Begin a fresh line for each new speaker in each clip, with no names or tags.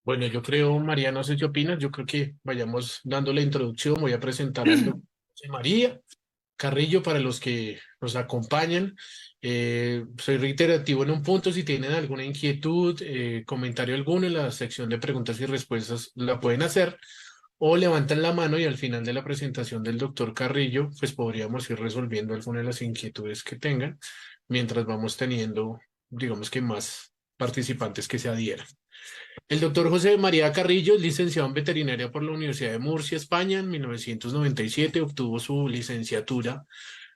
Bueno, yo creo, María, no sé qué opinas, yo creo que vayamos dando la introducción, voy a presentar al doctor José María Carrillo para los que nos acompañan. Soy reiterativo en un punto, si tienen alguna inquietud, comentario alguno en la sección de preguntas y respuestas la pueden hacer o levantan la mano y al final de la presentación del doctor Carrillo, pues podríamos ir resolviendo algunas de las inquietudes que tengan mientras vamos teniendo, digamos que más participantes que se adhieran. El doctor José María Carrillo es licenciado en veterinaria por la Universidad de Murcia, España. En 1997 obtuvo su licenciatura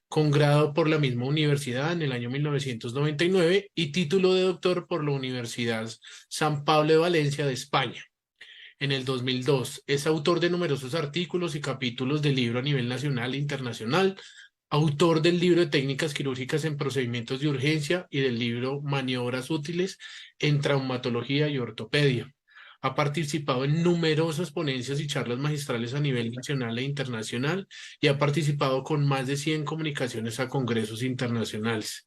con grado por la misma universidad en el año 1999 y título de doctor por la Universidad San Pablo de Valencia de España. En el 2002 es autor de numerosos artículos y capítulos del libro a nivel nacional e internacional, autor del libro de técnicas quirúrgicas en procedimientos de urgencia y del libro Maniobras útiles en traumatología y ortopedia. Ha participado en numerosas ponencias y charlas magistrales a nivel nacional e internacional y ha participado con más de 100 comunicaciones a congresos internacionales.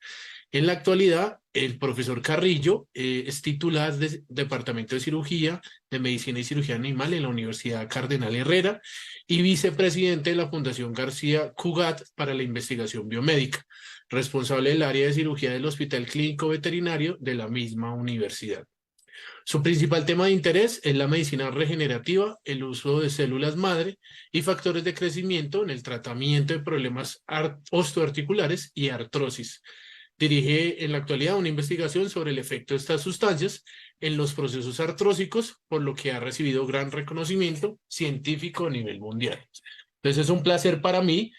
En la actualidad, el profesor Carrillo es titular del Departamento de Cirugía, de Medicina y Cirugía Animal en la Universidad Cardenal Herrera y vicepresidente de la Fundación García Cugat para la Investigación Biomédica, responsable del área de cirugía del Hospital Clínico Veterinario de la misma universidad. Su principal tema de interés es la medicina regenerativa, el uso de células madre y factores de crecimiento en el tratamiento de problemas osteoarticulares y artrosis. Dirige en la actualidad una investigación sobre el efecto de estas sustancias en los procesos artrósicos, por lo que ha recibido gran reconocimiento científico a nivel mundial. Entonces es un placer para mí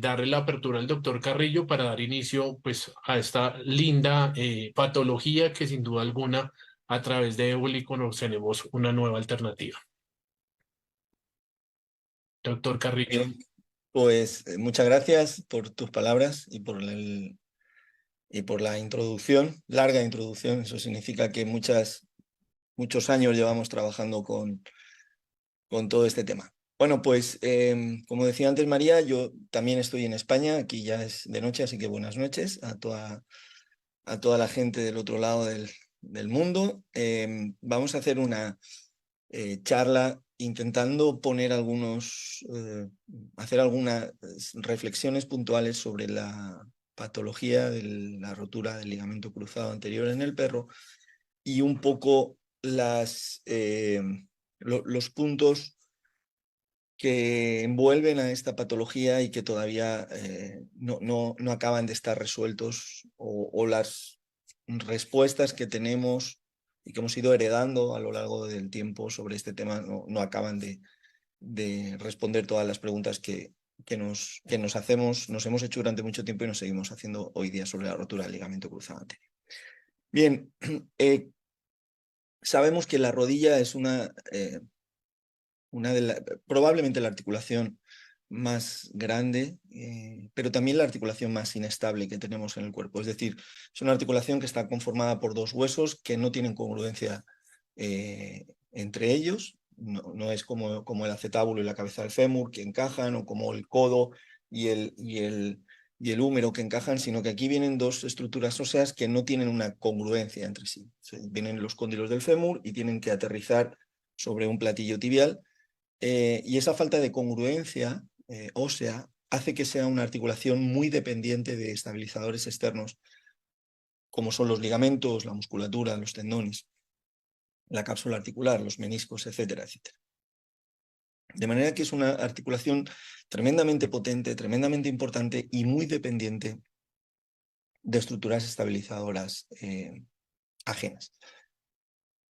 darle la apertura al doctor Carrillo para dar inicio pues, a esta linda patología que sin duda alguna a través de Éboli conoceremos una nueva alternativa. Doctor Carrillo.
Bien, pues muchas gracias por tus palabras y por la introducción, larga introducción. Eso significa que muchos años llevamos trabajando con todo este tema. Bueno, pues como decía antes María, yo también estoy en España, aquí ya es de noche, así que buenas noches a toda la gente del otro lado del mundo. Vamos a hacer una charla intentando hacer algunas reflexiones puntuales sobre la patología de la rotura del ligamento cruzado anterior en el perro y un poco los puntos que envuelven a esta patología y que todavía no acaban de estar resueltos o las respuestas que tenemos y que hemos ido heredando a lo largo del tiempo sobre este tema no acaban de responder todas las preguntas que nos hemos hecho durante mucho tiempo y nos seguimos haciendo hoy día sobre la rotura del ligamento cruzado anterior. Bien, sabemos que la rodilla es probablemente la articulación más grande, pero también la articulación más inestable que tenemos en el cuerpo. Es decir, es una articulación que está conformada por dos huesos que no tienen congruencia entre ellos. No es como el acetábulo y la cabeza del fémur que encajan, o como el codo y el húmero que encajan, sino que aquí vienen dos estructuras óseas que no tienen una congruencia entre sí. Vienen los cóndilos del fémur y tienen que aterrizar sobre un platillo tibial. Y esa falta de congruencia ósea hace que sea una articulación muy dependiente de estabilizadores externos, como son los ligamentos, la musculatura, los tendones, la cápsula articular, los meniscos, etcétera, etcétera. De manera que es una articulación tremendamente potente, tremendamente importante y muy dependiente de estructuras estabilizadoras ajenas.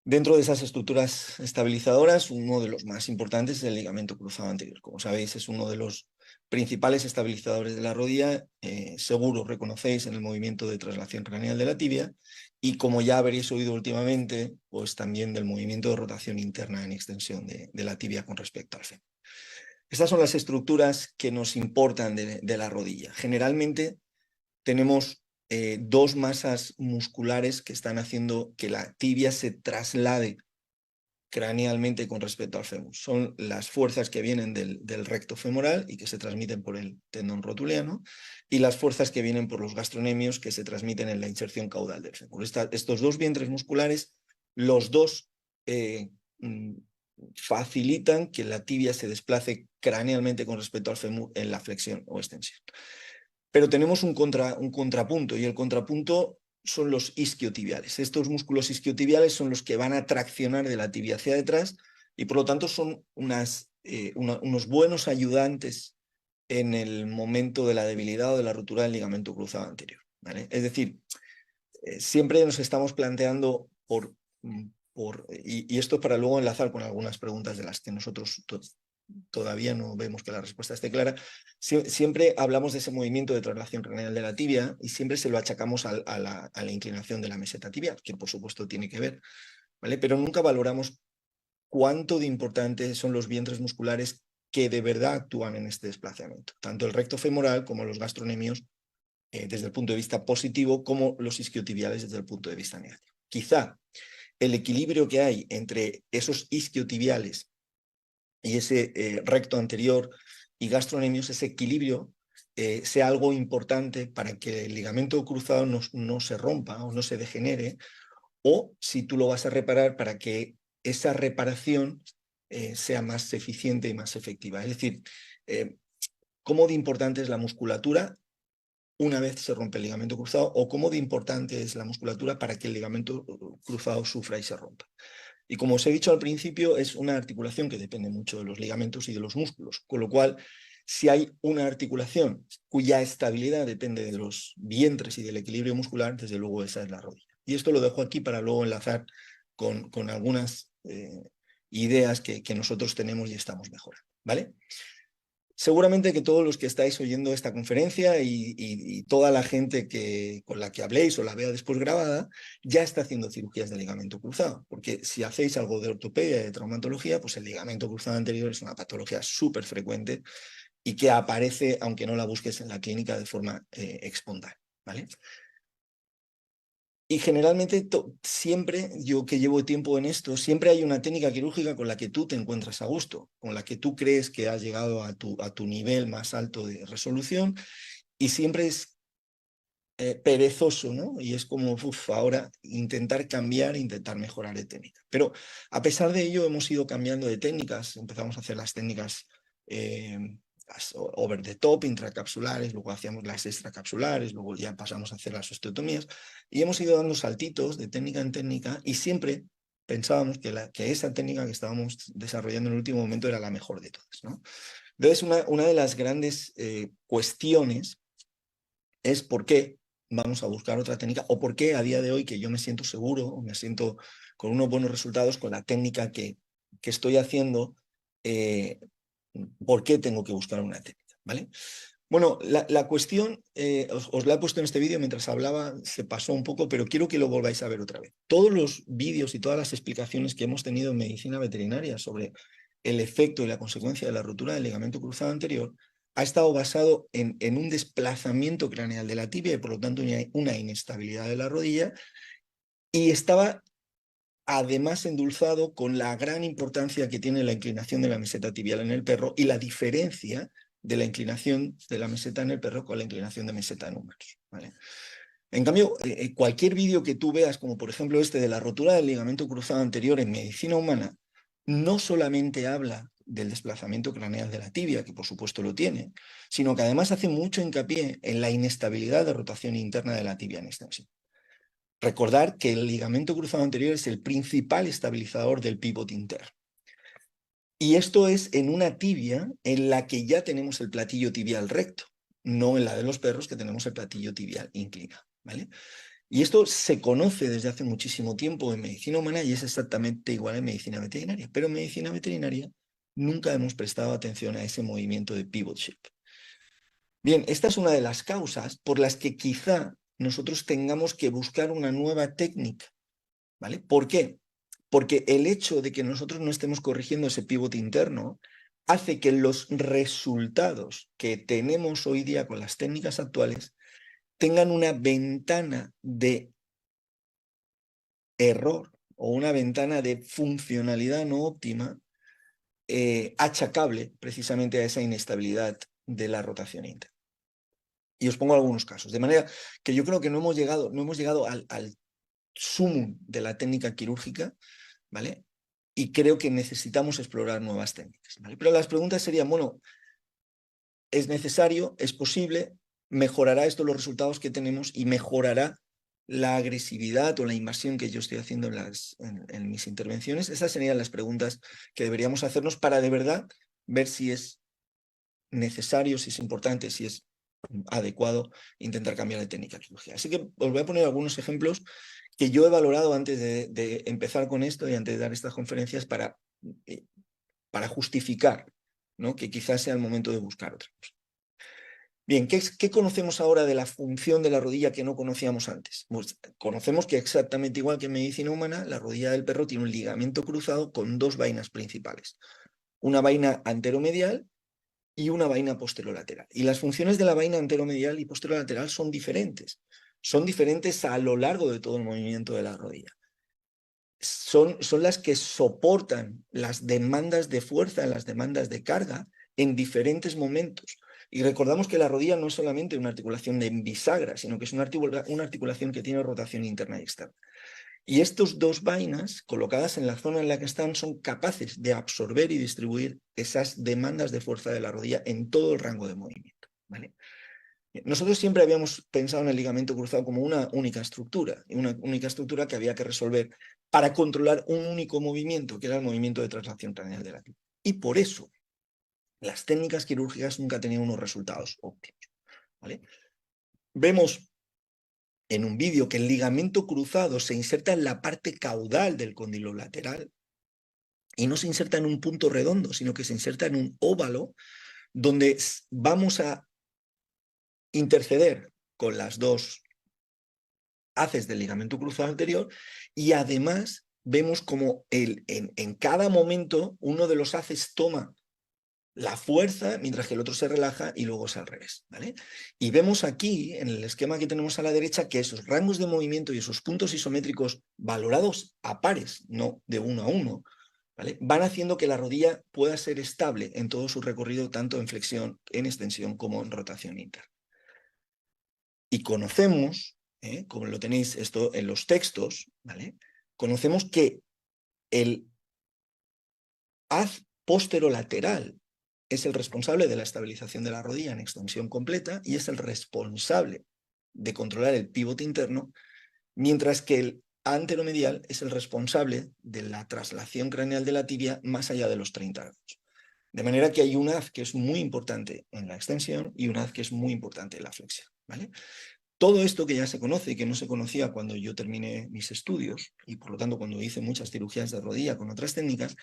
Dentro de esas estructuras estabilizadoras, uno de los más importantes es el ligamento cruzado anterior. Como sabéis, es uno de los principales estabilizadores de la rodilla. Seguro reconocéis en el movimiento de traslación craneal de la tibia y, como ya habréis oído últimamente, pues también del movimiento de rotación interna en extensión de la tibia con respecto al fémur. Estas son las estructuras que nos importan de la rodilla. Generalmente tenemos dos masas musculares que están haciendo que la tibia se traslade cranealmente con respecto al fémur. Son las fuerzas que vienen del recto femoral y que se transmiten por el tendón rotuliano, y las fuerzas que vienen por los gastronemios que se transmiten en la inserción caudal del fémur. Estos dos vientres musculares, los dos facilitan que la tibia se desplace cranealmente con respecto al fémur en la flexión o extensión. Pero tenemos un contrapunto, y el contrapunto son los isquiotibiales. Estos músculos isquiotibiales son los que van a traccionar de la tibia hacia detrás y por lo tanto son unos buenos ayudantes en el momento de la debilidad o de la ruptura del ligamento cruzado anterior, ¿vale? Es decir, siempre nos estamos planteando y esto es para luego enlazar con algunas preguntas de las que nosotros todavía no vemos que la respuesta esté clara. Siempre hablamos de ese movimiento de traslación craneal de la tibia y siempre se lo achacamos a la inclinación de la meseta tibial, que por supuesto tiene que ver, ¿vale? Pero nunca valoramos cuánto de importantes son los vientres musculares que de verdad actúan en este desplazamiento, tanto el recto femoral como los gastronemios desde el punto de vista positivo, como los isquiotibiales desde el punto de vista negativo. Quizá el equilibrio que hay entre esos isquiotibiales y ese recto anterior y gastronemios, ese equilibrio sea algo importante para que el ligamento cruzado no se rompa o no se degenere, o si tú lo vas a reparar, para que esa reparación sea más eficiente y más efectiva. Es decir, cómo de importante es la musculatura una vez se rompe el ligamento cruzado, o cómo de importante es la musculatura para que el ligamento cruzado sufra y se rompa. Y como os he dicho al principio, es una articulación que depende mucho de los ligamentos y de los músculos, con lo cual, si hay una articulación cuya estabilidad depende de los vientres y del equilibrio muscular, desde luego esa es la rodilla. Y esto lo dejo aquí para luego enlazar con algunas ideas que nosotros tenemos y estamos mejorando, ¿vale? Seguramente que todos los que estáis oyendo esta conferencia y toda la gente con la que habléis o la vea después grabada, ya está haciendo cirugías de ligamento cruzado, porque si hacéis algo de ortopedia y de traumatología, pues el ligamento cruzado anterior es una patología súper frecuente y que aparece, aunque no la busques en la clínica, de forma espontánea, ¿vale? Y generalmente, siempre, yo que llevo tiempo en esto, siempre hay una técnica quirúrgica con la que tú te encuentras a gusto, con la que tú crees que has llegado a tu nivel más alto de resolución, y siempre es perezoso, ¿no? Y es como, ahora intentar cambiar, intentar mejorar de técnica. Pero a pesar de ello, hemos ido cambiando de técnicas, empezamos a hacer las técnicas las over the top, intracapsulares, luego hacíamos las extracapsulares, luego ya pasamos a hacer las osteotomías, y hemos ido dando saltitos de técnica en técnica, y siempre pensábamos que esa técnica que estábamos desarrollando en el último momento era la mejor de todas, ¿no? Entonces, una de las grandes cuestiones es por qué vamos a buscar otra técnica, o por qué a día de hoy, que yo me siento seguro, o me siento con unos buenos resultados con la técnica que estoy haciendo, ¿por qué tengo que buscar una técnica? ¿Vale? Bueno, la cuestión, os la he puesto en este vídeo mientras hablaba, se pasó un poco, pero quiero que lo volváis a ver otra vez. Todos los vídeos y todas las explicaciones que hemos tenido en medicina veterinaria sobre el efecto y la consecuencia de la rotura del ligamento cruzado anterior ha estado basado en un desplazamiento craneal de la tibia y por lo tanto una inestabilidad de la rodilla, y estaba además endulzado con la gran importancia que tiene la inclinación de la meseta tibial en el perro y la diferencia de la inclinación de la meseta en el perro con la inclinación de meseta en humanos, ¿vale? En cambio, cualquier vídeo que tú veas, como por ejemplo este de la rotura del ligamento cruzado anterior en medicina humana, no solamente habla del desplazamiento craneal de la tibia, que por supuesto lo tiene, sino que además hace mucho hincapié en la inestabilidad de rotación interna de la tibia en extensión. Recordar que el ligamento cruzado anterior es el principal estabilizador del pívot interno. Y esto es en una tibia en la que ya tenemos el platillo tibial recto, no en la de los perros, que tenemos el platillo tibial inclinado, ¿vale? Y esto se conoce desde hace muchísimo tiempo en medicina humana y es exactamente igual en medicina veterinaria. Pero en medicina veterinaria nunca hemos prestado atención a ese movimiento de pivot shift. Bien, esta es una de las causas por las que quizá nosotros tengamos que buscar una nueva técnica, ¿vale? ¿Por qué? Porque el hecho de que nosotros no estemos corrigiendo ese pivote interno hace que los resultados que tenemos hoy día con las técnicas actuales tengan una ventana de error o una ventana de funcionalidad no óptima achacable precisamente a esa inestabilidad de la rotación interna. Y os pongo algunos casos, de manera que yo creo que no hemos llegado al sumum de la técnica quirúrgica, ¿vale? y creo que necesitamos explorar nuevas técnicas, ¿vale? Pero las preguntas serían, bueno, ¿es necesario? ¿Es posible? ¿Mejorará esto los resultados que tenemos y mejorará la agresividad o la invasión que yo estoy haciendo en mis intervenciones? Esas serían las preguntas que deberíamos hacernos para de verdad ver si es necesario, si es importante, si es adecuado intentar cambiar de técnica quirúrgica. Así que os voy a poner algunos ejemplos que yo he valorado antes de empezar con esto y antes de dar estas conferencias para justificar, ¿no?, que quizás sea el momento de buscar otra cosa. Bien, ¿qué conocemos ahora de la función de la rodilla que no conocíamos antes? Pues conocemos que exactamente igual que en medicina humana, la rodilla del perro tiene un ligamento cruzado con dos vainas principales. Una vaina anteromedial y una vaina posterolateral. Y las funciones de la vaina anteromedial y posterolateral son diferentes. Son diferentes a lo largo de todo el movimiento de la rodilla. Son las que soportan las demandas de fuerza, las demandas de carga en diferentes momentos. Y recordamos que la rodilla no es solamente una articulación de bisagra, sino que es una articulación que tiene rotación interna y externa. Y estas dos vainas, colocadas en la zona en la que están, son capaces de absorber y distribuir esas demandas de fuerza de la rodilla en todo el rango de movimiento, ¿vale? Nosotros siempre habíamos pensado en el ligamento cruzado como una única estructura que había que resolver para controlar un único movimiento, que era el movimiento de traslación craneal de la tibia. Y por eso las técnicas quirúrgicas nunca tenían unos resultados óptimos, ¿vale? Vemos en un vídeo que el ligamento cruzado se inserta en la parte caudal del cóndilo lateral y no se inserta en un punto redondo, sino que se inserta en un óvalo donde vamos a interceder con las dos haces del ligamento cruzado anterior y además vemos como en cada momento uno de los haces toma la fuerza mientras que el otro se relaja y luego es al revés, ¿vale? Y vemos aquí en el esquema que tenemos a la derecha que esos rangos de movimiento y esos puntos isométricos valorados a pares, no de uno a uno, ¿vale?, van haciendo que la rodilla pueda ser estable en todo su recorrido, tanto en flexión, en extensión como en rotación interna. Y conocemos, como lo tenéis esto en los textos, ¿vale?, conocemos que el haz posterolateral es el responsable de la estabilización de la rodilla en extensión completa y es el responsable de controlar el pivote interno, mientras que el anteromedial es el responsable de la traslación craneal de la tibia más allá de los 30 grados. De manera que hay un haz que es muy importante en la extensión y un haz que es muy importante en la flexión, ¿vale? Todo esto que ya se conoce y que no se conocía cuando yo terminé mis estudios, y por lo tanto cuando hice muchas cirugías de rodilla con otras técnicas,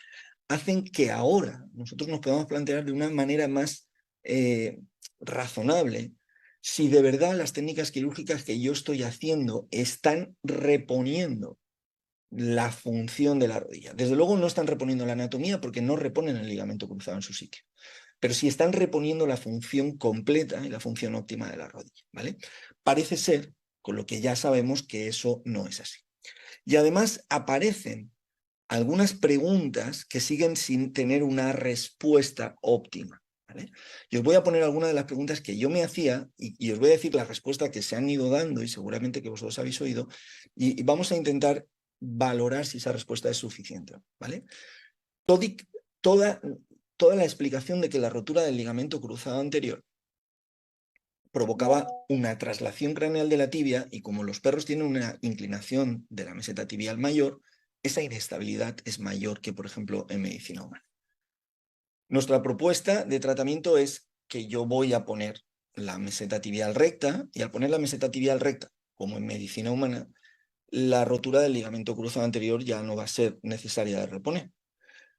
hacen que ahora nosotros nos podamos plantear de una manera más razonable si de verdad las técnicas quirúrgicas que yo estoy haciendo están reponiendo la función de la rodilla. Desde luego no están reponiendo la anatomía porque no reponen el ligamento cruzado en su sitio, pero sí están reponiendo la función completa y la función óptima de la rodilla, ¿vale? Parece ser, con lo que ya sabemos, que eso no es así. Y además aparecen algunas preguntas que siguen sin tener una respuesta óptima, ¿vale? Y os voy a poner algunas de las preguntas que yo me hacía y os voy a decir la respuesta que se han ido dando y seguramente que vosotros habéis oído y vamos a intentar valorar si esa respuesta es suficiente, ¿vale? Toda la explicación de que la rotura del ligamento cruzado anterior provocaba una traslación craneal de la tibia y como los perros tienen una inclinación de la meseta tibial mayor, esa inestabilidad es mayor que, por ejemplo, en medicina humana. Nuestra propuesta de tratamiento es que yo voy a poner la meseta tibial recta y al poner la meseta tibial recta, como en medicina humana, la rotura del ligamento cruzado anterior ya no va a ser necesaria de reponer.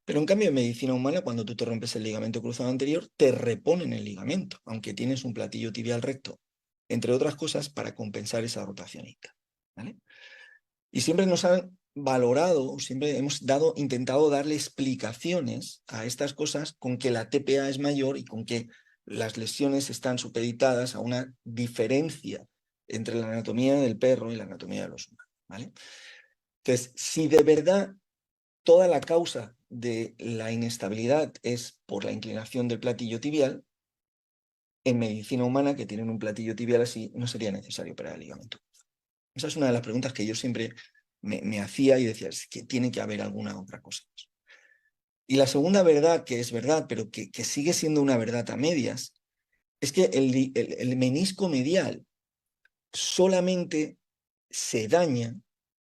Pero en cambio en medicina humana, cuando tú te rompes el ligamento cruzado anterior, te reponen el ligamento, aunque tienes un platillo tibial recto, entre otras cosas para compensar esa rotación interna, ¿vale? Y siempre nos han valorado, siempre hemos intentado darle explicaciones a estas cosas con que la TPA es mayor y con que las lesiones están supeditadas a una diferencia entre la anatomía del perro y la anatomía de los humanos, ¿vale? Entonces, si de verdad toda la causa de la inestabilidad es por la inclinación del platillo tibial, en medicina humana, que tienen un platillo tibial así, no sería necesario operar el ligamento. Esa es una de las preguntas que yo siempre me hacía y decía, es que tiene que haber alguna otra cosa. Y la segunda verdad, que es verdad, pero que sigue siendo una verdad a medias, es que el menisco medial solamente se daña,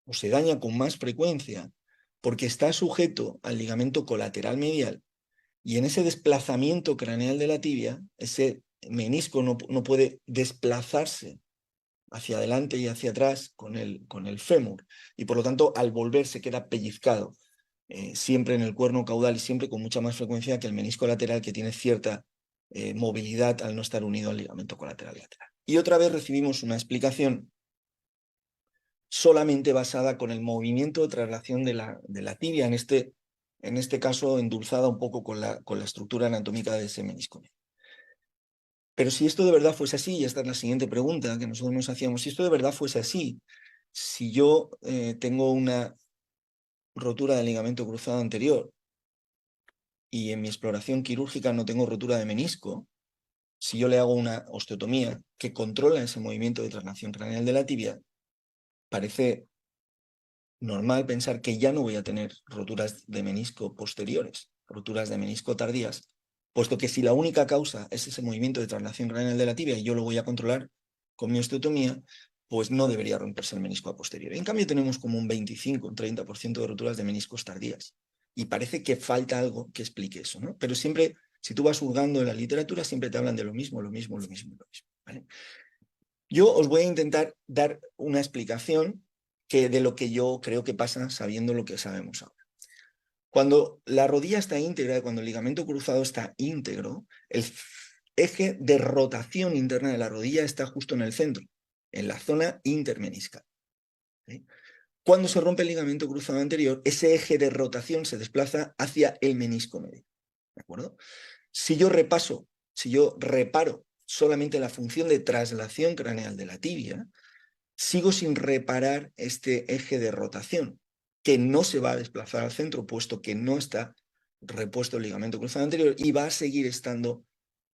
o se daña con más frecuencia, porque está sujeto al ligamento colateral medial, y en ese desplazamiento craneal de la tibia, ese menisco no puede desplazarse hacia adelante y hacia atrás con el fémur, y por lo tanto al volver se queda pellizcado, siempre en el cuerno caudal y siempre con mucha más frecuencia que el menisco lateral, que tiene cierta movilidad al no estar unido al ligamento colateral lateral. Y otra vez recibimos una explicación solamente basada con el movimiento de traslación de la tibia, en este caso endulzada un poco con la estructura anatómica de ese menisco. Pero si esto de verdad fuese así, y esta es la siguiente pregunta que nosotros nos hacíamos, si esto de verdad fuese así, si yo tengo una rotura del ligamento cruzado anterior y en mi exploración quirúrgica no tengo rotura de menisco, si yo le hago una osteotomía que controla ese movimiento de traslación craneal de la tibia, parece normal pensar que ya no voy a tener roturas de menisco posteriores, roturas de menisco tardías, puesto que si la única causa es ese movimiento de traslación craneal de la tibia y yo lo voy a controlar con mi osteotomía, pues no debería romperse el menisco a posteriori. En cambio tenemos como un 25, un 30% de roturas de meniscos tardías. Y parece que falta algo que explique eso, ¿no? Pero siempre, si tú vas hurgando en la literatura, siempre te hablan de lo mismo, lo mismo, lo mismo, lo mismo, ¿vale? Yo os voy a intentar dar una explicación de lo que yo creo que pasa sabiendo lo que sabemos ahora. Cuando la rodilla está íntegra, cuando el ligamento cruzado está íntegro, el eje de rotación interna de la rodilla está justo en el centro, en la zona intermeniscal. ¿Sí? Cuando se rompe el ligamento cruzado anterior, ese eje de rotación se desplaza hacia el menisco medio. ¿De acuerdo? Si yo reparo solamente la función de traslación craneal de la tibia, sigo sin reparar este eje de rotación, que no se va a desplazar al centro, puesto que no está repuesto el ligamento cruzado anterior y va a seguir estando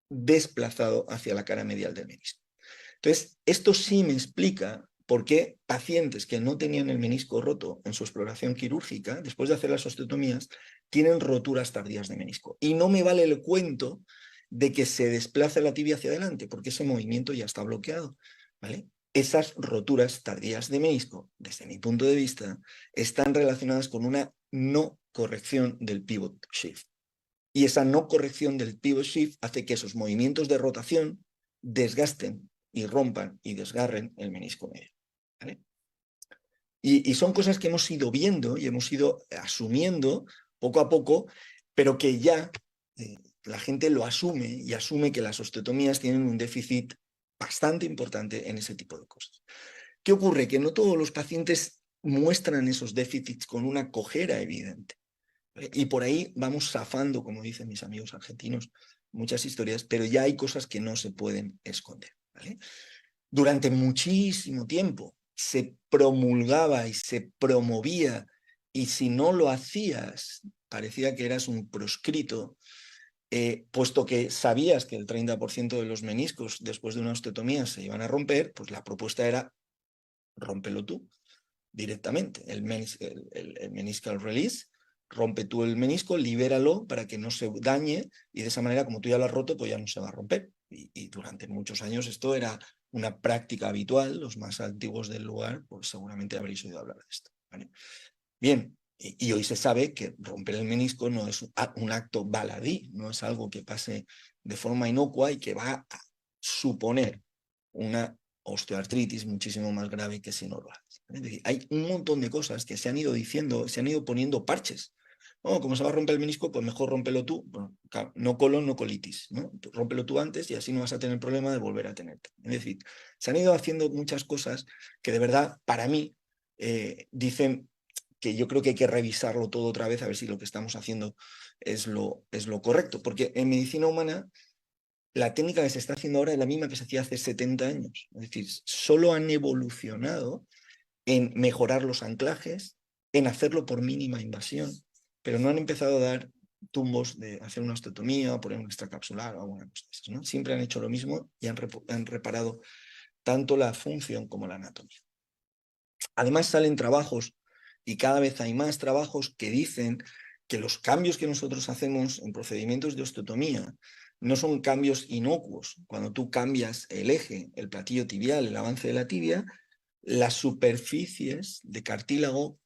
desplazado hacia la cara medial del menisco. Entonces, esto sí me explica por qué pacientes que no tenían el menisco roto en su exploración quirúrgica, después de hacer las osteotomías, tienen roturas tardías de menisco. Y no me vale el cuento de que se desplaza la tibia hacia adelante, porque ese movimiento ya está bloqueado, ¿vale? Esas roturas tardías de menisco, desde mi punto de vista, están relacionadas con una no corrección del pivot shift. Y esa no corrección del pivot shift hace que esos movimientos de rotación desgasten y rompan y desgarren el menisco medio, ¿vale? Y son cosas que hemos ido viendo y hemos ido asumiendo poco a poco, pero que ya la gente lo asume y asume que las osteotomías tienen un déficit bastante importante en ese tipo de cosas. ¿Qué ocurre? Que no todos los pacientes muestran esos déficits con una cojera evidente. Y por ahí vamos zafando, como dicen mis amigos argentinos, muchas historias, pero ya hay cosas que no se pueden esconder, ¿vale? Durante muchísimo tiempo se promulgaba y se promovía, y si no lo hacías, parecía que eras un proscrito, puesto que sabías que el 30% de los meniscos después de una osteotomía se iban a romper, pues la propuesta era rómpelo tú directamente, el meniscal release, rompe tú el menisco, libéralo para que no se dañe, y de esa manera, como tú ya lo has roto, pues ya no se va a romper. Y durante muchos años esto era una práctica habitual. Los más antiguos del lugar, pues seguramente habréis oído hablar de esto, ¿vale? Bien, y hoy se sabe que romper el menisco no es un acto baladí, no es algo que pase de forma inocua y que va a suponer una osteoartritis muchísimo más grave que si no lo haces. Es decir, hay un montón de cosas que se han ido diciendo, se han ido poniendo parches. Oh, como se va a romper el menisco, pues mejor rómpelo tú. Bueno, claro, no colon, no colitis, ¿no? Rómpelo tú antes y así no vas a tener problema de volver a tenerte. Es decir, se han ido haciendo muchas cosas que de verdad, para mí, dicen que yo creo que hay que revisarlo todo otra vez a ver si lo que estamos haciendo es lo correcto. Porque en medicina humana la técnica que se está haciendo ahora es la misma que se hacía hace 70 años. Es decir, solo han evolucionado en mejorar los anclajes, en hacerlo por mínima invasión, pero no han empezado a dar tumbos de hacer una osteotomía o poner un extracapsular o alguna cosa de esas, ¿no? Siempre han hecho lo mismo y han reparado tanto la función como la anatomía. Además salen trabajos, y cada vez hay más trabajos que dicen que los cambios que nosotros hacemos en procedimientos de osteotomía no son cambios inocuos. Cuando tú cambias el eje, el platillo tibial, el avance de la tibia, las superficies de cartílago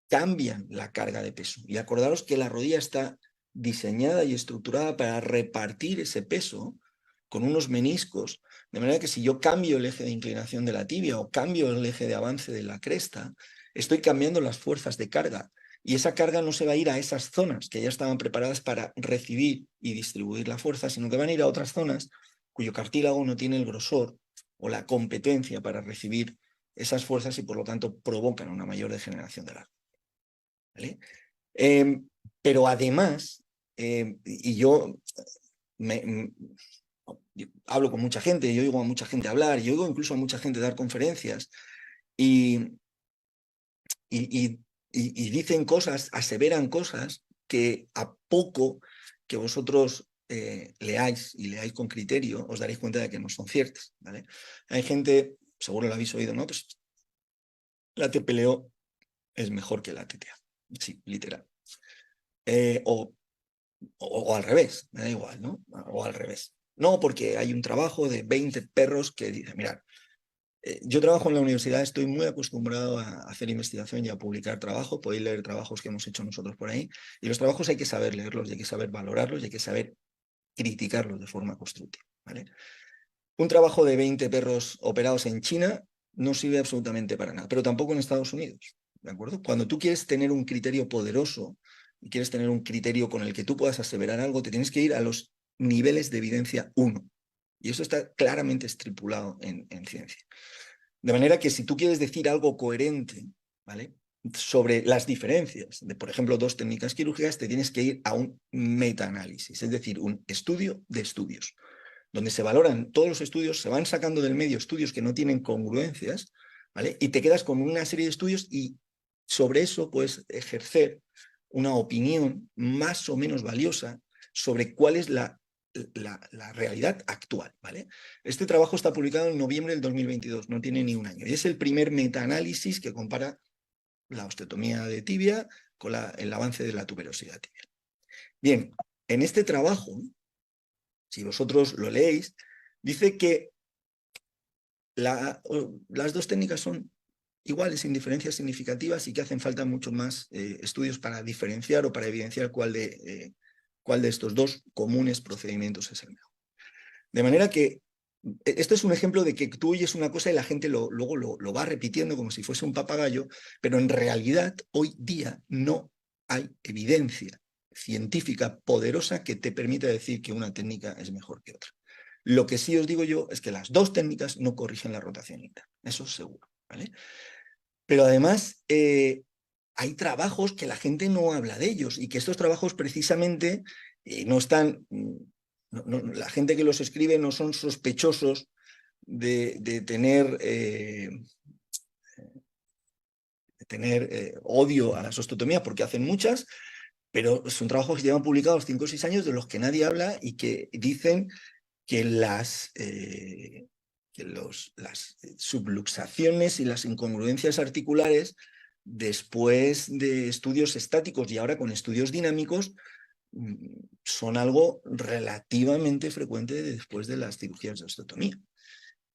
cambian la carga de peso. Y acordaros que la rodilla está diseñada y estructurada para repartir ese peso con unos meniscos, de manera que si yo cambio el eje de inclinación de la tibia o cambio el eje de avance de la cresta, estoy cambiando las fuerzas de carga. Y esa carga no se va a ir a esas zonas que ya estaban preparadas para recibir y distribuir la fuerza, sino que van a ir a otras zonas cuyo cartílago no tiene el grosor o la competencia para recibir esas fuerzas y por lo tanto provocan una mayor degeneración de la. ¿Vale? Pero además, y yo hablo con mucha gente, yo oigo a mucha gente hablar, yo oigo incluso a mucha gente dar conferencias y dicen cosas, aseveran cosas que a poco que vosotros leáis y leáis con criterio, os daréis cuenta de que no son ciertas. ¿Vale? Hay gente, seguro lo habéis oído, ¿no? Pues la TPLO es mejor que la TTA. Sí, literal. O al revés, me da igual, ¿no? O al revés. No, porque hay un trabajo de 20 perros que dicen, mirad, yo trabajo en la universidad, estoy muy acostumbrado a hacer investigación y a publicar trabajo, podéis leer trabajos que hemos hecho nosotros por ahí, y los trabajos hay que saber leerlos, y hay que saber valorarlos, y hay que saber criticarlos de forma constructiva, ¿vale? Un trabajo de 20 perros operados en China no sirve absolutamente para nada, pero tampoco en Estados Unidos, ¿de acuerdo? Cuando tú quieres tener un criterio poderoso y quieres tener un criterio con el que tú puedas aseverar algo, te tienes que ir a los niveles de evidencia 1. Y eso está claramente estipulado en ciencia. De manera que si tú quieres decir algo coherente, ¿vale?, sobre las diferencias de, por ejemplo, dos técnicas quirúrgicas, te tienes que ir a un metaanálisis, es decir, un estudio de estudios, donde se valoran todos los estudios, se van sacando del medio estudios que no tienen congruencias, ¿vale? Y te quedas con una serie de estudios y sobre eso puedes ejercer una opinión más o menos valiosa sobre cuál es la realidad actual, ¿vale? Este trabajo está publicado en noviembre del 2022, no tiene ni un año, y es el primer metaanálisis que compara la osteotomía de tibia con el avance de la tuberosidad tibial. Bien, en este trabajo, si vosotros lo leéis, dice que las dos técnicas son iguales, sin diferencias significativas, y que hacen falta muchos más estudios para diferenciar o para evidenciar cuál de estos dos comunes procedimientos es el mejor. De manera que esto es un ejemplo de que tú oyes una cosa y la gente luego lo va repitiendo como si fuese un papagayo, pero en realidad hoy día no hay evidencia científica poderosa que te permita decir que una técnica es mejor que otra. Lo que sí os digo yo es que las dos técnicas no corrigen la rotación interna, eso es seguro, ¿vale? Pero además hay trabajos que la gente no habla de ellos y que estos trabajos precisamente no están... la gente que los escribe no son sospechosos de tener odio a la osteotomía, porque hacen muchas, pero son trabajos que llevan publicados 5 o 6 años de los que nadie habla y que dicen que las subluxaciones y las incongruencias articulares, después de estudios estáticos y ahora con estudios dinámicos, son algo relativamente frecuente después de las cirugías de osteotomía.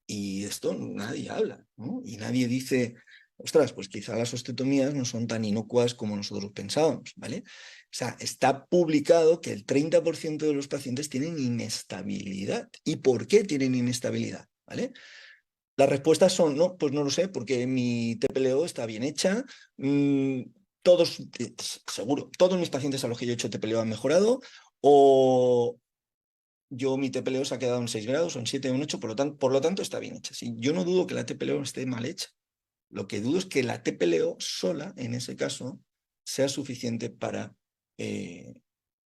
Y esto nadie habla, ¿no? Y nadie dice, ostras, pues quizá las osteotomías no son tan inocuas como nosotros pensábamos, ¿vale? O sea, está publicado que el 30% de los pacientes tienen inestabilidad. ¿Y por qué tienen inestabilidad? ¿Vale? Las respuestas son, no, pues no lo sé, porque mi TPLO está bien hecha, todos, seguro, todos mis pacientes a los que yo he hecho TPLO han mejorado, o mi TPLO se ha quedado en 6 grados, o en 7 o en 8, por lo tanto está bien hecha. ¿Sí? Yo no dudo que la TPLO esté mal hecha. Lo que dudo es que la TPLO sola, en ese caso, sea suficiente para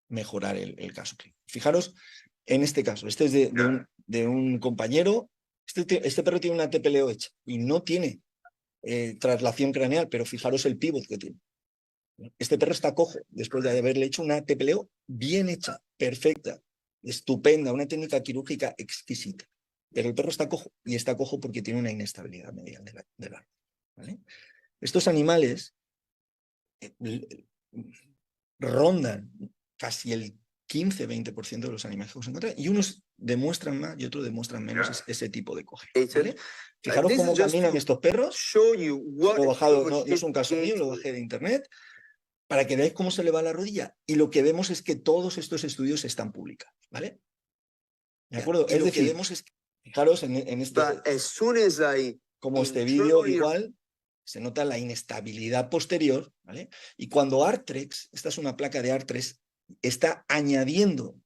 mejorar el caso clínico. Fijaros, en este caso, este es de un compañero, este perro tiene una TPLO hecha y no tiene traslación craneal, pero fijaros el pívot que tiene. Este perro está cojo después de haberle hecho una TPLO bien hecha, perfecta, estupenda, una técnica quirúrgica exquisita. Pero el perro está cojo, y está cojo porque tiene una inestabilidad medial de la, ¿vale? Estos animales rondan casi el 15-20% de los animales que vamos a encontrar, y unos demuestran más y otros demuestran menos ese tipo de coge, ¿vale? Fijaros cómo caminan estos perros. Lo he bajado, no es un caso mío, lo bajé de internet, para que veáis cómo se le va la rodilla. Y lo que vemos es que todos estos estudios están publicados, ¿vale? ¿De acuerdo? Es decir, fijaros en este, como este vídeo igual, se nota la inestabilidad posterior, ¿vale? Y cuando Artrex, esta es una placa de Artrex, está añadiendo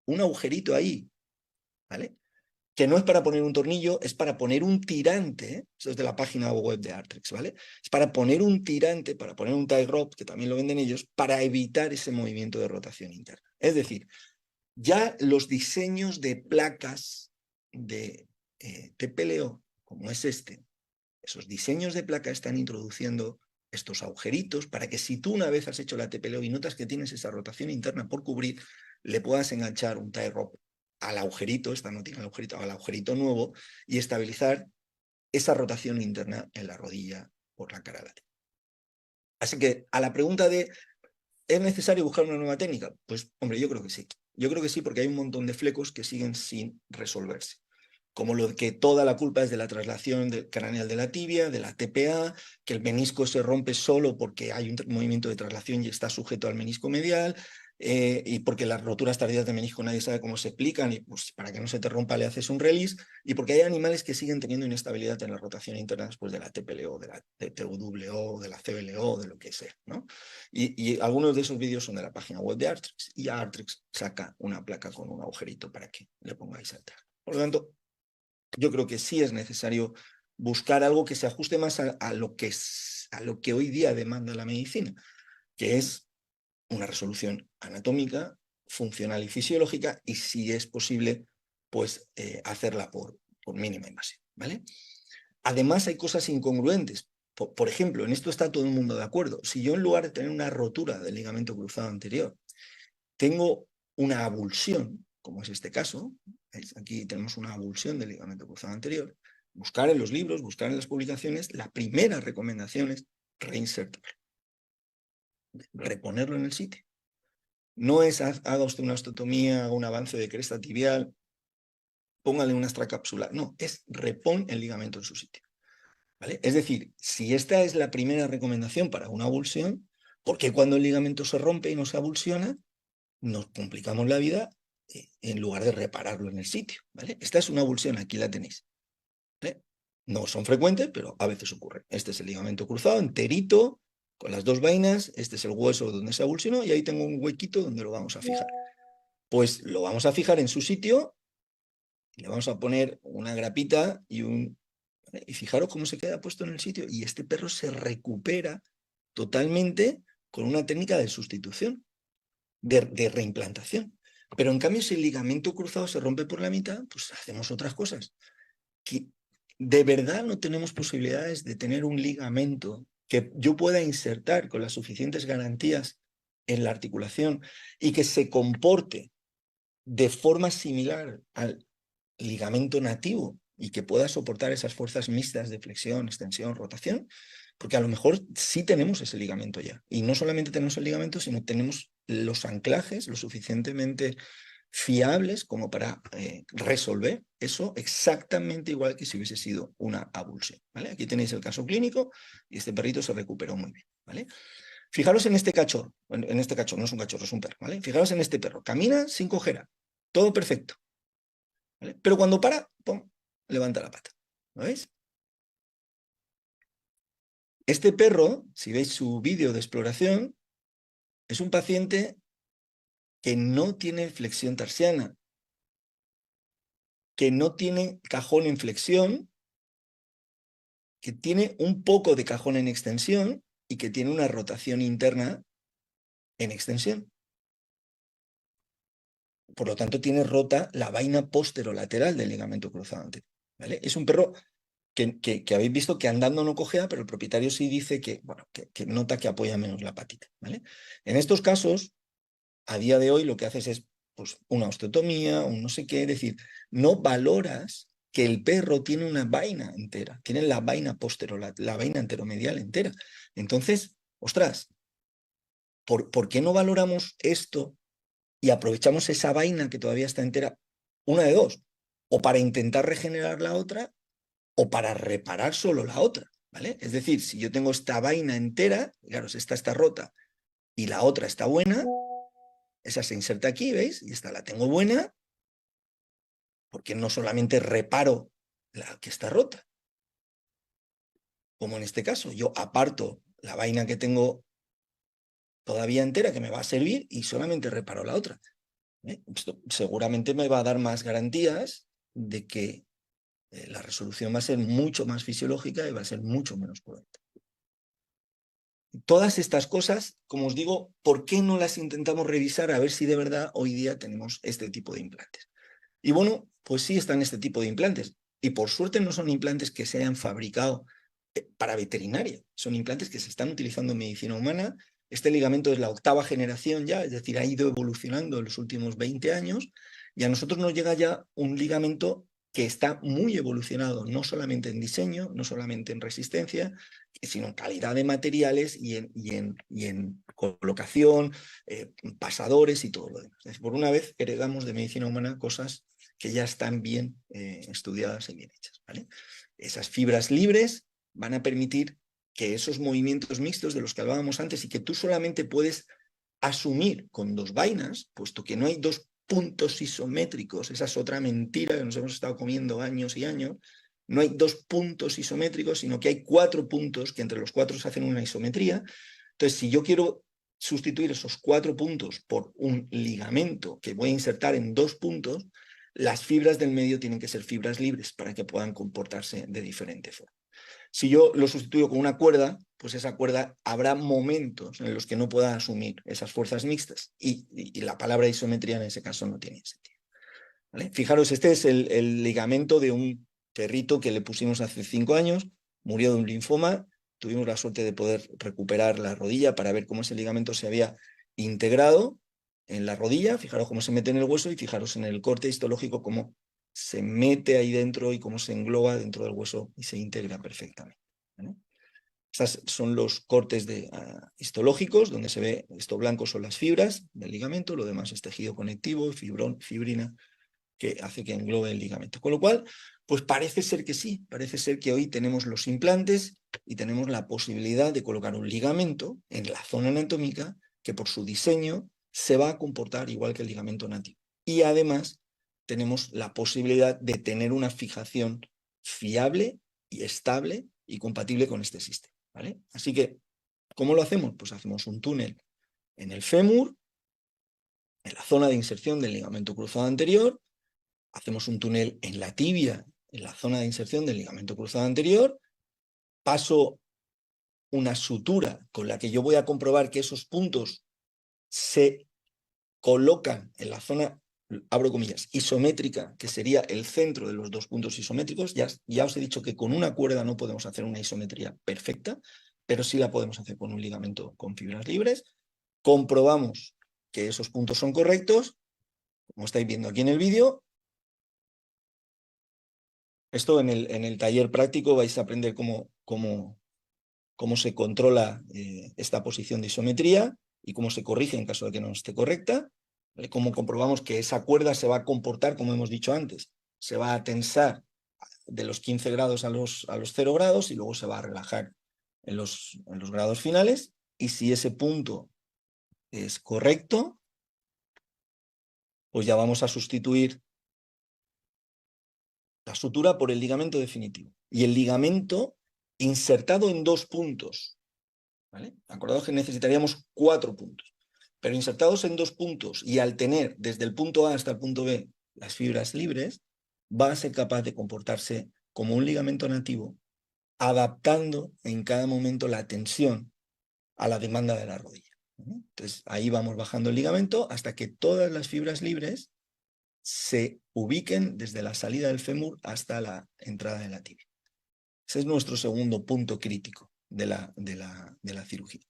un agujerito ahí, ¿vale? Que no es para poner un tornillo, es para poner un tirante, ¿eh? Eso es de la página web de Artrex, ¿vale? Es para poner un tirante, para poner un tie rod, que también lo venden ellos, para evitar ese movimiento de rotación interna. Es decir, ya los diseños de placas de TPLO, como es este, esos diseños de placa están introduciendo estos agujeritos para que si tú una vez has hecho la TPLO y notas que tienes esa rotación interna por cubrir, le puedas enganchar un tie rod al agujerito, esta no tiene el agujerito, al agujerito nuevo, y estabilizar esa rotación interna en la rodilla por la cara lateral. Así que a la pregunta de ¿es necesario buscar una nueva técnica? Pues hombre, yo creo que sí. Yo creo que sí, porque hay un montón de flecos que siguen sin resolverse. Como lo que toda la culpa es de la traslación craneal de la tibia, de la TPA, que el menisco se rompe solo porque hay un movimiento de traslación y está sujeto al menisco medial, y porque las roturas tardías de menisco nadie sabe cómo se explican, y pues para que no se te rompa le haces un release, y porque hay animales que siguen teniendo inestabilidad en la rotación interna después de la TPLO, de la TWO, de la CBLO, de lo que sea, ¿no? Y algunos de esos vídeos son de la página web de Artrex, y Artrex saca una placa con un agujerito para que le pongáis a atrás. Por lo tanto, yo creo que sí es necesario buscar algo que se ajuste más a lo que hoy día demanda la medicina, que es una resolución anatómica, funcional y fisiológica, y si es posible, pues hacerla por mínima invasión, ¿vale? Además hay cosas incongruentes. Por ejemplo, en esto está todo el mundo de acuerdo. Si yo en lugar de tener una rotura del ligamento cruzado anterior, tengo una avulsión, como es este caso, ¿veis? Aquí tenemos una avulsión del ligamento cruzado anterior, buscar en los libros, buscar en las publicaciones, la primera recomendación es reinsertarlo, reponerlo en el sitio. No es haga usted una osteotomía, haga un avance de cresta tibial, póngale una extracapsular. No, es repon el ligamento en su sitio, ¿vale? Es decir, si esta es la primera recomendación para una avulsión, ¿por qué cuando el ligamento se rompe y no se avulsiona, nos complicamos la vida en lugar de repararlo en el sitio, ¿vale? Esta es una avulsión, aquí la tenéis, ¿vale? No son frecuentes, pero a veces ocurre. Este es el ligamento cruzado, enterito, con las dos vainas, este es el hueso donde se avulsionó y ahí tengo un huequito donde lo vamos a fijar. Pues lo vamos a fijar en su sitio, y le vamos a poner una grapita y un... ¿vale? Y fijaros cómo se queda puesto en el sitio y este perro se recupera totalmente con una técnica de sustitución, de reimplantación. Pero en cambio, si el ligamento cruzado se rompe por la mitad, pues hacemos otras cosas. Que de verdad no tenemos posibilidades de tener un ligamento que yo pueda insertar con las suficientes garantías en la articulación y que se comporte de forma similar al ligamento nativo y que pueda soportar esas fuerzas mixtas de flexión, extensión, rotación, porque a lo mejor sí tenemos ese ligamento ya. Y no solamente tenemos el ligamento, sino tenemos los anclajes lo suficientemente fiables como para resolver eso exactamente igual que si hubiese sido una avulsión, ¿vale? Aquí tenéis el caso clínico y este perrito se recuperó muy bien, ¿vale? Fijaros en este cachorro, en este cachorro, no es un cachorro, es un perro, ¿vale? Fijaros en este perro, camina sin cojera, todo perfecto, ¿vale? Pero cuando para, ¡pum!, levanta la pata, ¿lo veis? Este perro, si veis su vídeo de exploración, es un paciente que no tiene flexión tarsiana, que no tiene cajón en flexión, que tiene un poco de cajón en extensión y que tiene una rotación interna en extensión. Por lo tanto, tiene rota la vaina posterolateral del ligamento cruzado anterior, ¿vale? Es un perro que habéis visto que andando no cojea, pero el propietario sí dice que, bueno, que nota que apoya menos la patita, ¿vale? En estos casos, a día de hoy lo que haces es pues, una osteotomía, un no sé qué, es decir, no valoras que el perro tiene una vaina entera, tiene la vaina posterolateral, la vaina enteromedial entera. Entonces, ostras, ¿por qué no valoramos esto y aprovechamos esa vaina que todavía está entera? Una de dos, o para intentar regenerar la otra, o para reparar solo la otra, ¿vale? Es decir, si yo tengo esta vaina entera, claro, si esta está rota y la otra está buena, esa se inserta aquí, ¿veis? Y esta la tengo buena, porque no solamente reparo la que está rota, como en este caso, yo aparto la vaina que tengo todavía entera que me va a servir y solamente reparo la otra. Esto seguramente me va a dar más garantías de que la resolución va a ser mucho más fisiológica y va a ser mucho menos potente. Todas estas cosas, como os digo, ¿por qué no las intentamos revisar a ver si de verdad hoy día tenemos este tipo de implantes? Y bueno, pues sí están este tipo de implantes. Y por suerte no son implantes que se hayan fabricado para veterinaria. Son implantes que se están utilizando en medicina humana. Este ligamento es la 8ª generación ya, es decir, ha ido evolucionando en los últimos 20 años. Y a nosotros nos llega ya un ligamento que está muy evolucionado, no solamente en diseño, no solamente en resistencia, sino en calidad de materiales y en colocación, pasadores y todo lo demás. Es decir, por una vez heredamos de medicina humana cosas que ya están bien estudiadas y bien hechas, ¿vale? Esas fibras libres van a permitir que esos movimientos mixtos de los que hablábamos antes y que tú solamente puedes asumir con 2 vainas, puesto que no hay 2 puntos isométricos, esa es otra mentira que nos hemos estado comiendo años y años, no hay 2 puntos isométricos, sino que hay 4 puntos que entre los 4 se hacen una isometría. Entonces, si yo quiero sustituir esos 4 puntos por un ligamento que voy a insertar en 2 puntos, las fibras del medio tienen que ser fibras libres para que puedan comportarse de diferente forma. Si yo lo sustituyo con una cuerda, pues esa cuerda habrá momentos en los que no pueda asumir esas fuerzas mixtas y la palabra isometría en ese caso no tiene sentido, ¿vale? Fijaros, este es el ligamento de un perrito que le pusimos hace 5 años, murió de un linfoma, tuvimos la suerte de poder recuperar la rodilla para ver cómo ese ligamento se había integrado en la rodilla, fijaros cómo se mete en el hueso y fijaros en el corte histológico cómo se mete ahí dentro y cómo se engloba dentro del hueso y se integra perfectamente, ¿vale? Estos son los cortes histológicos, donde se ve esto blanco son las fibras del ligamento, lo demás es tejido conectivo, fibrina, que hace que englobe el ligamento. Con lo cual, pues parece ser que sí, parece ser que hoy tenemos los implantes y tenemos la posibilidad de colocar un ligamento en la zona anatómica que por su diseño se va a comportar igual que el ligamento nativo. Y además tenemos la posibilidad de tener una fijación fiable y estable y compatible con este sistema, ¿vale? Así que, ¿cómo lo hacemos? Pues hacemos un túnel en el fémur, en la zona de inserción del ligamento cruzado anterior, hacemos un túnel en la tibia, en la zona de inserción del ligamento cruzado anterior, paso una sutura con la que yo voy a comprobar que esos puntos se colocan en la zona, abro comillas, isométrica, que sería el centro de los 2 puntos isométricos. Ya os he dicho que con una cuerda no podemos hacer una isometría perfecta, pero sí la podemos hacer con un ligamento con fibras libres. Comprobamos que esos puntos son correctos, como estáis viendo aquí en el vídeo. Esto en el taller práctico vais a aprender cómo se controla esta posición de isometría y cómo se corrige en caso de que no esté correcta, ¿vale? Cómo comprobamos que esa cuerda se va a comportar, como hemos dicho antes, se va a tensar de los 15 grados a los 0 grados y luego se va a relajar en los grados finales. Y si ese punto es correcto, pues ya vamos a sustituir la sutura por el ligamento definitivo. Y el ligamento insertado en 2 puntos, ¿vale? Acordaos que necesitaríamos 4 puntos, pero insertados en 2 puntos y al tener desde el punto A hasta el punto B las fibras libres, va a ser capaz de comportarse como un ligamento nativo, adaptando en cada momento la tensión a la demanda de la rodilla, ¿vale? Entonces ahí vamos bajando el ligamento hasta que todas las fibras libres se ubiquen desde la salida del fémur hasta la entrada de la tibia. Ese es nuestro segundo punto crítico de la cirugía.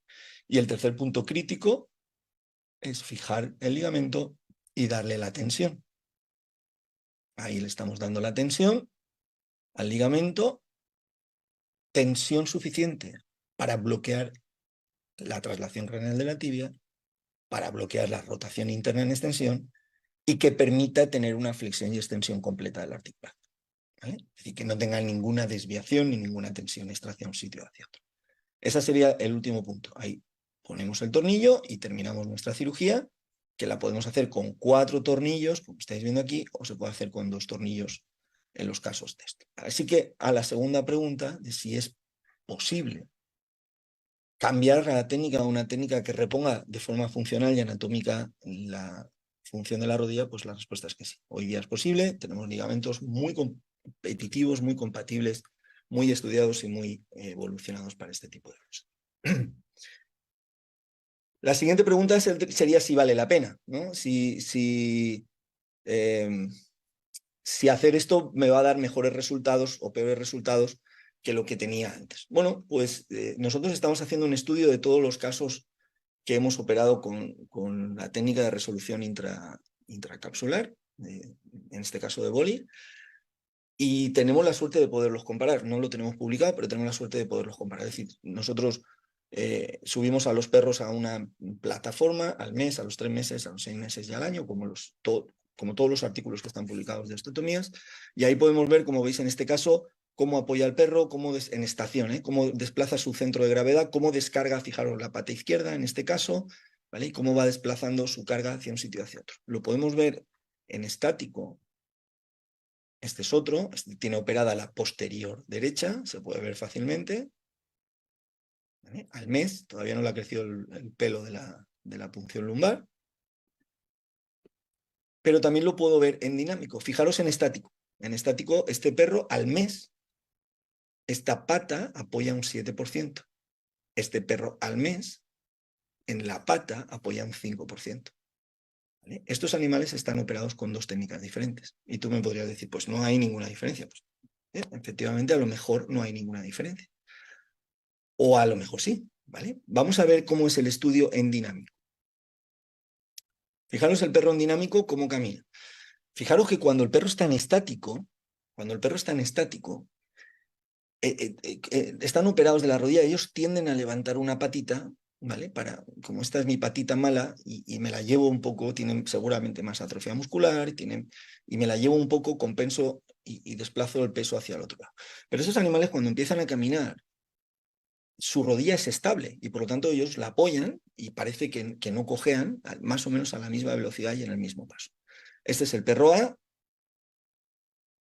Y el tercer punto crítico es fijar el ligamento y darle la tensión. Ahí le estamos dando la tensión al ligamento, tensión suficiente para bloquear la traslación craneal de la tibia para bloquear la rotación interna en extensión y que permita tener una flexión y extensión completa de la articulación, ¿vale? Es decir, que no tenga ninguna desviación ni ninguna tensión extra hacia un sitio o hacia otro. Ese sería el último punto. Ahí ponemos el tornillo y terminamos nuestra cirugía, que la podemos hacer con 4 tornillos, como estáis viendo aquí, o se puede hacer con 2 tornillos en los casos de esto. Así que a la segunda pregunta de si es posible cambiar la técnica a una técnica que reponga de forma funcional y anatómica la función de la rodilla, pues la respuesta es que sí. Hoy día es posible, tenemos ligamentos muy competitivos, muy compatibles, muy estudiados y muy evolucionados para este tipo de cosas. La siguiente pregunta sería si vale la pena, ¿no? Si hacer esto me va a dar mejores resultados o peores resultados que lo que tenía antes. Bueno, pues nosotros estamos haciendo un estudio de todos los casos que hemos operado con la técnica de resolución intracapsular, en este caso de Boli, y tenemos la suerte de poderlos comparar. No lo tenemos publicado, pero tenemos la suerte de poderlos comparar. Es decir, nosotros subimos a los perros a una plataforma al mes, a los 3 meses, a los 6 meses y al año, como todos los artículos que están publicados de osteotomías, y ahí podemos ver, como veis en este caso, cómo apoya el perro, en estación, cómo desplaza su centro de gravedad, cómo descarga, fijaros, la pata izquierda en este caso, ¿vale? Y cómo va desplazando su carga hacia un sitio y hacia otro. Lo podemos ver en estático. Este es otro, este tiene operada la posterior derecha, se puede ver fácilmente. ¿Vale? Al mes, todavía no le ha crecido el pelo de la punción lumbar. Pero también lo puedo ver en dinámico. Fijaros en estático. En estático, este perro al mes, esta pata apoya un 7%. Este perro al mes, en la pata, apoya un 5%. ¿Vale? Estos animales están operados con 2 técnicas diferentes. Y tú me podrías decir, pues no hay ninguna diferencia. Pues, efectivamente, a lo mejor no hay ninguna diferencia. O a lo mejor sí, ¿vale? Vamos a ver cómo es el estudio en dinámico. Fijaros el perro en dinámico, cómo camina. Fijaros que cuando el perro está en estático, están operados de la rodilla, ellos tienden a levantar una patita, ¿vale? Como esta es mi patita mala y me la llevo un poco, tienen seguramente más atrofia muscular, y me la llevo un poco, compenso y desplazo el peso hacia el otro lado. Pero esos animales cuando empiezan a caminar, su rodilla es estable y por lo tanto ellos la apoyan y parece que no cojean más o menos a la misma velocidad y en el mismo paso. Este es el perro A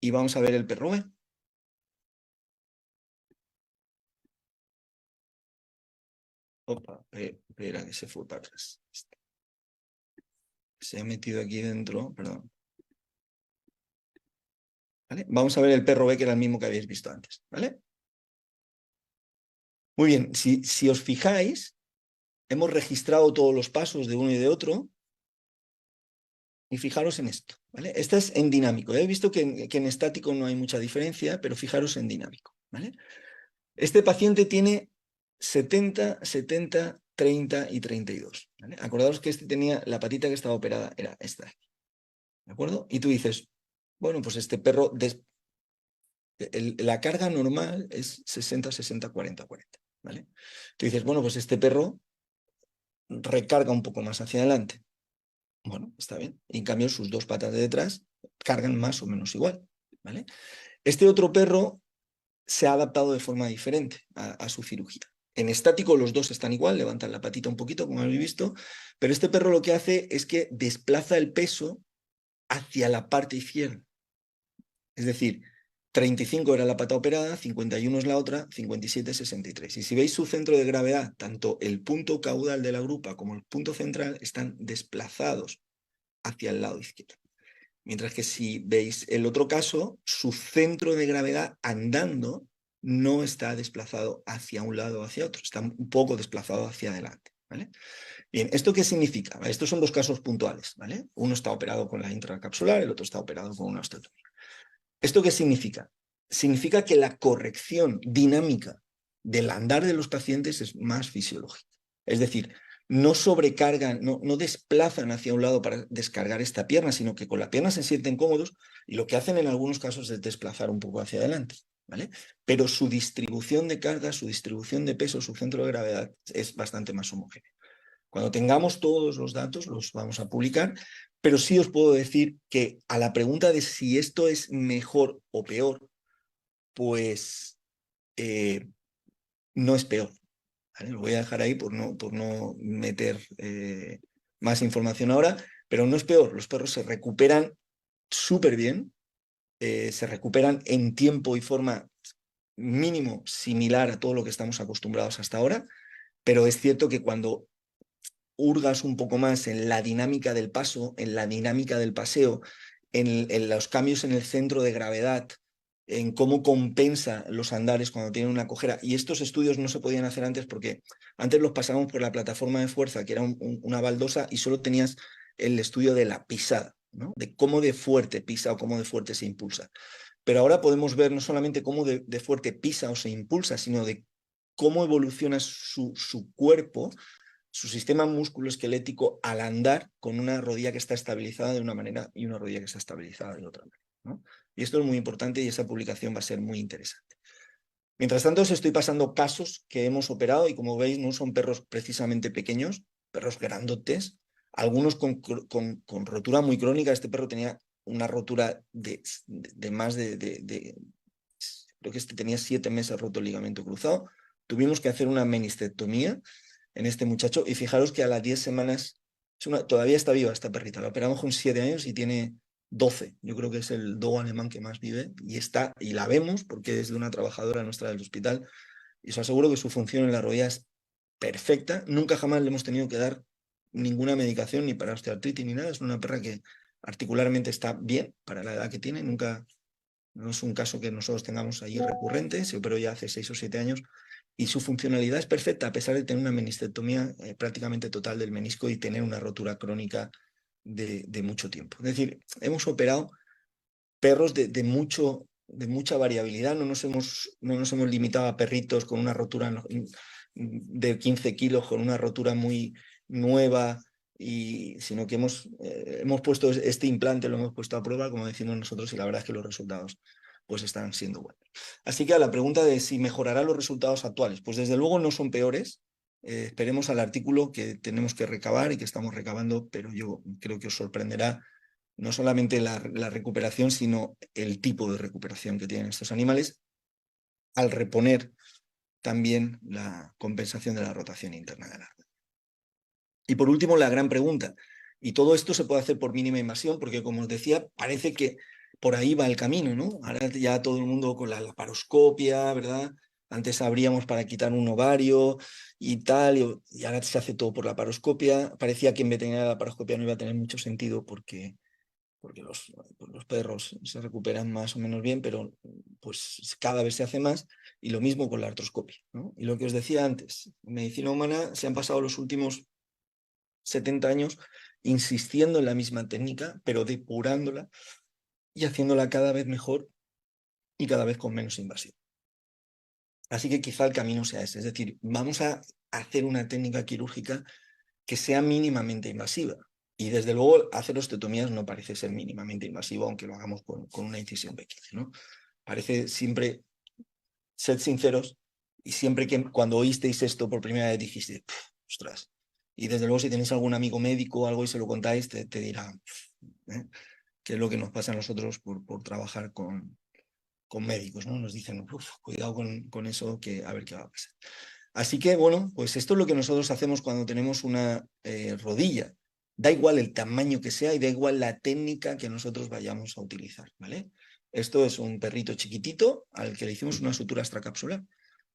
y vamos a ver el perro B. Opa, espera que se fue para atrás. Se ha metido aquí dentro, perdón. ¿Vale? Vamos a ver el perro B, que era el mismo que habéis visto antes, ¿vale? Muy bien, si os fijáis, hemos registrado todos los pasos de uno y de otro, y fijaros en esto, ¿vale? Esta es en dinámico. He visto que en estático no hay mucha diferencia, pero fijaros en dinámico, ¿vale? Este paciente tiene 70, 70, 30 y 32, ¿vale? Acordaos que este tenía, la patita que estaba operada era esta, ¿de acuerdo? Y tú dices, bueno, pues este perro, la carga normal es 60, 60, 40, 40, ¿vale? Tú dices, bueno, pues este perro recarga un poco más hacia adelante. Bueno, está bien. Y en cambio, sus 2 patas de detrás cargan más o menos igual, ¿vale? Este otro perro se ha adaptado de forma diferente a su cirugía. En estático los 2 están igual, levantan la patita un poquito, como habéis visto, pero este perro lo que hace es que desplaza el peso hacia la parte izquierda. Es decir, 35 era la pata operada, 51 es la otra, 57, 63. Y si veis su centro de gravedad, tanto el punto caudal de la grupa como el punto central están desplazados hacia el lado izquierdo. Mientras que si veis el otro caso, su centro de gravedad andando no está desplazado hacia un lado o hacia otro, está un poco desplazado hacia adelante, ¿vale? Bien, ¿esto qué significa? Estos son 2 casos puntuales, ¿vale? Uno está operado con la intracapsular, el otro está operado con una osteotomía. ¿Esto qué significa? Significa que la corrección dinámica del andar de los pacientes es más fisiológica. Es decir, no sobrecargan, no desplazan hacia un lado para descargar esta pierna, sino que con la pierna se sienten cómodos y lo que hacen en algunos casos es desplazar un poco hacia adelante, ¿vale? Pero su distribución de carga, su distribución de peso, su centro de gravedad es bastante más homogéneo. Cuando tengamos todos los datos los vamos a publicar, pero sí os puedo decir que a la pregunta de si esto es mejor o peor, pues no es peor. ¿Vale? Lo voy a dejar ahí por no meter más información ahora, pero no es peor. Los perros se recuperan súper bien, se recuperan en tiempo y forma mínimo similar a todo lo que estamos acostumbrados hasta ahora, pero es cierto que cuando hurgas un poco más en la dinámica del paso, en la dinámica del paseo, en los cambios en el centro de gravedad, en cómo compensa los andares cuando tienen una cojera. Y estos estudios no se podían hacer antes porque antes los pasábamos por la plataforma de fuerza, que era una baldosa, y solo tenías el estudio de la pisada, ¿no? De cómo de fuerte pisa o cómo de fuerte se impulsa. Pero ahora podemos ver no solamente cómo de fuerte pisa o se impulsa, sino de cómo evoluciona su cuerpo, su sistema musculoesquelético al andar con una rodilla que está estabilizada de una manera y una rodilla que está estabilizada de otra manera, ¿no? Y esto es muy importante y esa publicación va a ser muy interesante. Mientras tanto, os estoy pasando casos que hemos operado y como veis no son perros precisamente pequeños, perros grandotes, algunos con rotura muy crónica. Este perro tenía una rotura de más creo que este tenía 7 meses roto el ligamento cruzado. Tuvimos que hacer una menistectomía en este muchacho y fijaros que a las 10 semanas, todavía está viva esta perrita, la operamos con 7 años y tiene 12. Yo creo que es el dogo alemán que más vive y la vemos porque es de una trabajadora nuestra del hospital y os aseguro que su función en la rodilla es perfecta. Nunca jamás le hemos tenido que dar ninguna medicación ni para osteoartritis ni nada. Es una perra que articularmente está bien para la edad que tiene. No es un caso que nosotros tengamos ahí recurrente. Se operó ya hace 6 o 7 años y su funcionalidad es perfecta a pesar de tener una menistectomía prácticamente total del menisco y tener una rotura crónica de mucho tiempo. Es decir, hemos operado perros de mucha variabilidad, no nos hemos limitado a perritos con una rotura de 15 kilos, con una rotura muy nueva, sino que hemos puesto este implante, lo hemos puesto a prueba, como decimos nosotros, y la verdad es que los resultados pues están siendo buenos. Así que a la pregunta de si mejorará los resultados actuales, pues desde luego no son peores. Esperemos al artículo que tenemos que recabar y que estamos recabando, pero yo creo que os sorprenderá no solamente la recuperación, sino el tipo de recuperación que tienen estos animales al reponer también la compensación de la rotación interna de la red. Y por último, la gran pregunta. Y todo esto se puede hacer por mínima invasión, porque como os decía, parece que por ahí va el camino, ¿no? Ahora ya todo el mundo con la laparoscopia, ¿verdad? Antes abríamos para quitar un ovario y tal, y ahora se hace todo por laparoscopia. Parecía que en veterinaria la laparoscopia no iba a tener mucho sentido porque los perros se recuperan más o menos bien, pero pues cada vez se hace más, y lo mismo con la artroscopia, ¿no? Y lo que os decía antes, en medicina humana se han pasado los últimos 70 años insistiendo en la misma técnica, pero depurándola y haciéndola cada vez mejor y cada vez con menos invasión. Así que quizá el camino sea ese, es decir, vamos a hacer una técnica quirúrgica que sea mínimamente invasiva. Y desde luego hacer osteotomías no parece ser mínimamente invasivo, aunque lo hagamos con una incisión pequeña, ¿no? Parece siempre, sed sinceros, y siempre que cuando oísteis esto por primera vez dijiste, ostras. Y desde luego si tenéis algún amigo médico o algo y se lo contáis, te dirá, ¿eh? Que es lo que nos pasa a nosotros por trabajar con médicos, ¿no? Nos dicen, cuidado con eso, que a ver qué va a pasar. Así que, bueno, pues esto es lo que nosotros hacemos cuando tenemos una rodilla. Da igual el tamaño que sea y da igual la técnica que nosotros vayamos a utilizar, ¿vale? Esto es un perrito chiquitito al que le hicimos una sutura extracapsular,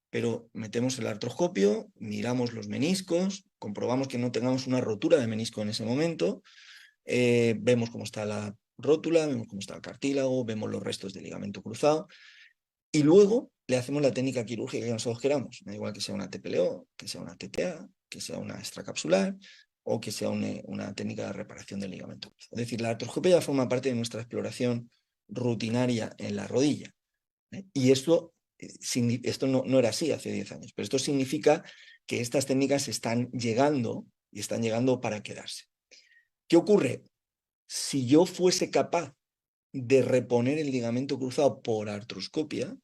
pero metemos el artroscopio, miramos los meniscos, comprobamos que no tengamos una rotura de menisco en ese momento, vemos cómo está la rótula, vemos cómo está el cartílago, vemos los restos de ligamento cruzado, y luego le hacemos la técnica quirúrgica que nosotros queramos. Da igual que sea una TPLO, que sea una TPA, que sea una extracapsular o que sea una técnica de reparación del ligamento. Es decir, la artroscopia ya forma parte de nuestra exploración rutinaria en la rodilla. Y esto no era así hace 10 años, pero esto significa que estas técnicas están llegando y están llegando para quedarse. ¿Qué ocurre? Si yo fuese capaz de reponer el ligamento cruzado por artroscopia,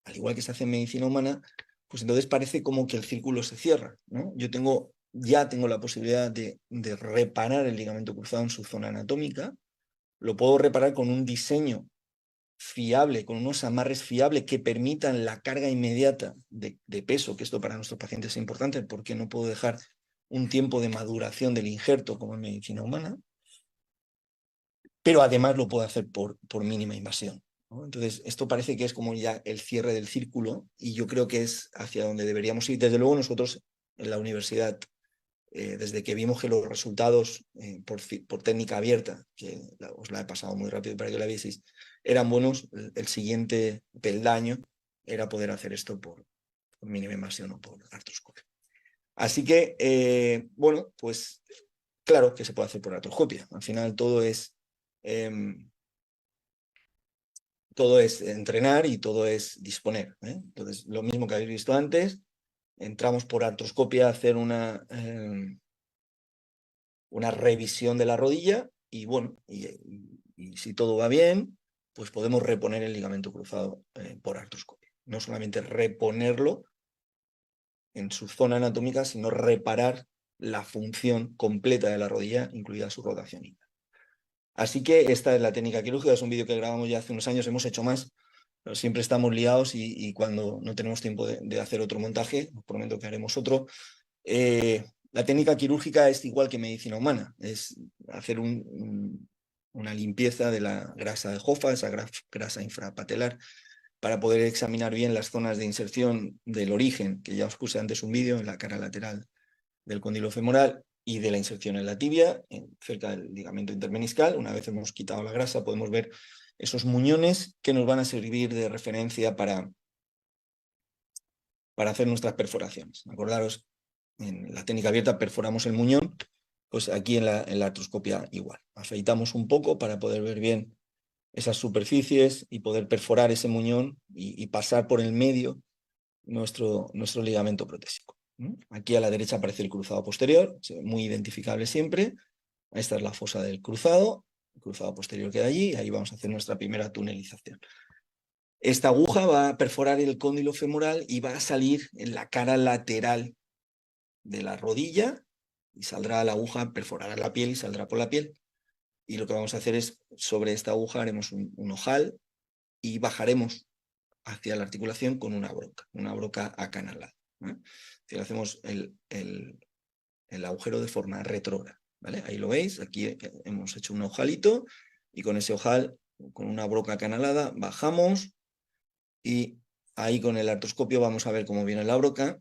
al igual que se hace en medicina humana, pues entonces parece como que el círculo se cierra, ¿no? Yo tengo ya tengo la posibilidad de reparar el ligamento cruzado en su zona anatómica. Lo puedo reparar con un diseño fiable, con unos amarres fiables que permitan la carga inmediata de peso, que esto para nuestros pacientes es importante porque no puedo dejar un tiempo de maduración del injerto como en medicina humana, pero además lo puedo hacer por mínima invasión, ¿no? Entonces, esto parece que es como ya el cierre del círculo y yo creo que es hacia donde deberíamos ir. Desde luego nosotros en la universidad, desde que vimos que los resultados por técnica abierta, que os la he pasado muy rápido para que la vieseis, eran buenos, el siguiente peldaño era poder hacer esto por mínima invasión o por artroscopia. Así que, bueno, pues claro que se puede hacer por artroscopia. Al final todo es entrenar y todo es disponer, ¿eh? Entonces, lo mismo que habéis visto antes, entramos por artroscopia a hacer una revisión de la rodilla y bueno, y si todo va bien, pues podemos reponer el ligamento cruzado por artroscopia. No solamente reponerlo en su zona anatómica, sino reparar la función completa de la rodilla, incluida su rotación interna. Así que esta es la técnica quirúrgica, es un vídeo que grabamos ya hace unos años, hemos hecho más, pero siempre estamos liados y cuando no tenemos tiempo de hacer otro montaje, os prometo que haremos otro. La técnica quirúrgica es igual que medicina humana, es hacer una limpieza de la grasa de Hoffa, esa grasa infrapatelar, para poder examinar bien las zonas de inserción del origen, que ya os puse antes un vídeo en la cara lateral del cóndilo femoral, y de la inserción en la tibia, cerca del ligamento intermeniscal. Una vez hemos quitado la grasa, podemos ver esos muñones que nos van a servir de referencia para hacer nuestras perforaciones. Acordaros, en la técnica abierta perforamos el muñón, pues aquí en la artroscopia igual. Afeitamos un poco para poder ver bien esas superficies y poder perforar ese muñón y pasar por el medio nuestro ligamento protésico. Aquí a la derecha aparece el cruzado posterior, muy identificable siempre. Esta es la fosa del cruzado, el cruzado posterior queda allí, y ahí vamos a hacer nuestra primera tunelización. Esta aguja va a perforar el cóndilo femoral y va a salir en la cara lateral de la rodilla y saldrá la aguja, perforará la piel y saldrá por la piel. Y lo que vamos a hacer es, sobre esta aguja haremos un ojal y bajaremos hacia la articulación con una broca acanalada, ¿eh? Si hacemos el agujero de forma retrógrada, ¿vale? Ahí lo veis, aquí hemos hecho un ojalito y con ese ojal, con una broca acanalada, bajamos y ahí con el artroscopio vamos a ver cómo viene la broca,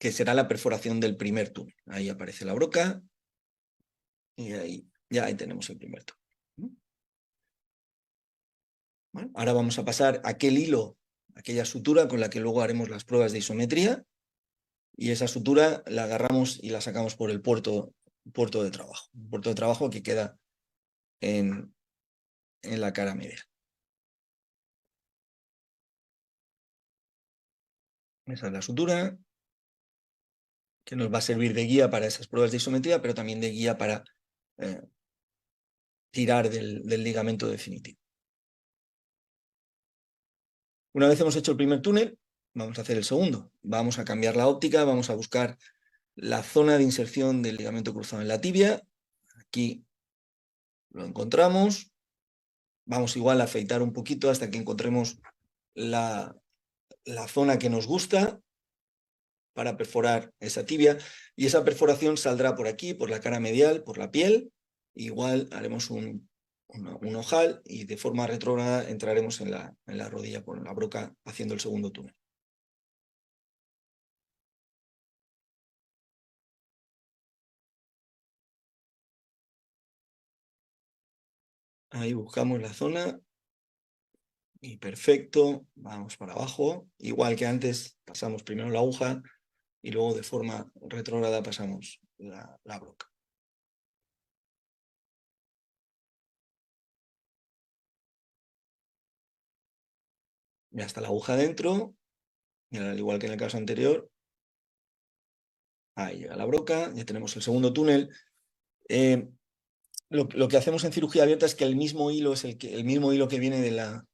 que será la perforación del primer túnel. Ahí aparece la broca y ahí tenemos el primer túnel. Bueno, ahora vamos a pasar a aquel hilo, aquella sutura con la que luego haremos las pruebas de isometría, y esa sutura la agarramos y la sacamos por el puerto de trabajo. Un puerto de trabajo que queda en la cara media. Esa es la sutura, que nos va a servir de guía para esas pruebas de isometría, pero también de guía para tirar del ligamento definitivo. Una vez hemos hecho el primer túnel, vamos a hacer el segundo. Vamos a cambiar la óptica, vamos a buscar la zona de inserción del ligamento cruzado en la tibia. Aquí lo encontramos. Vamos igual a afeitar un poquito hasta que encontremos la zona que nos gusta para perforar esa tibia. Y esa perforación saldrá por aquí, por la cara medial, por la piel. Igual haremos un ojal y de forma retrógrada entraremos en la rodilla con la broca haciendo el segundo túnel. Ahí buscamos la zona y perfecto, vamos para abajo. Igual que antes, pasamos primero la aguja y luego de forma retrógrada pasamos la broca. Ya está la aguja dentro, y al igual que en el caso anterior, ahí llega la broca, ya tenemos el segundo túnel. Lo que hacemos en cirugía abierta es que el mismo hilo que viene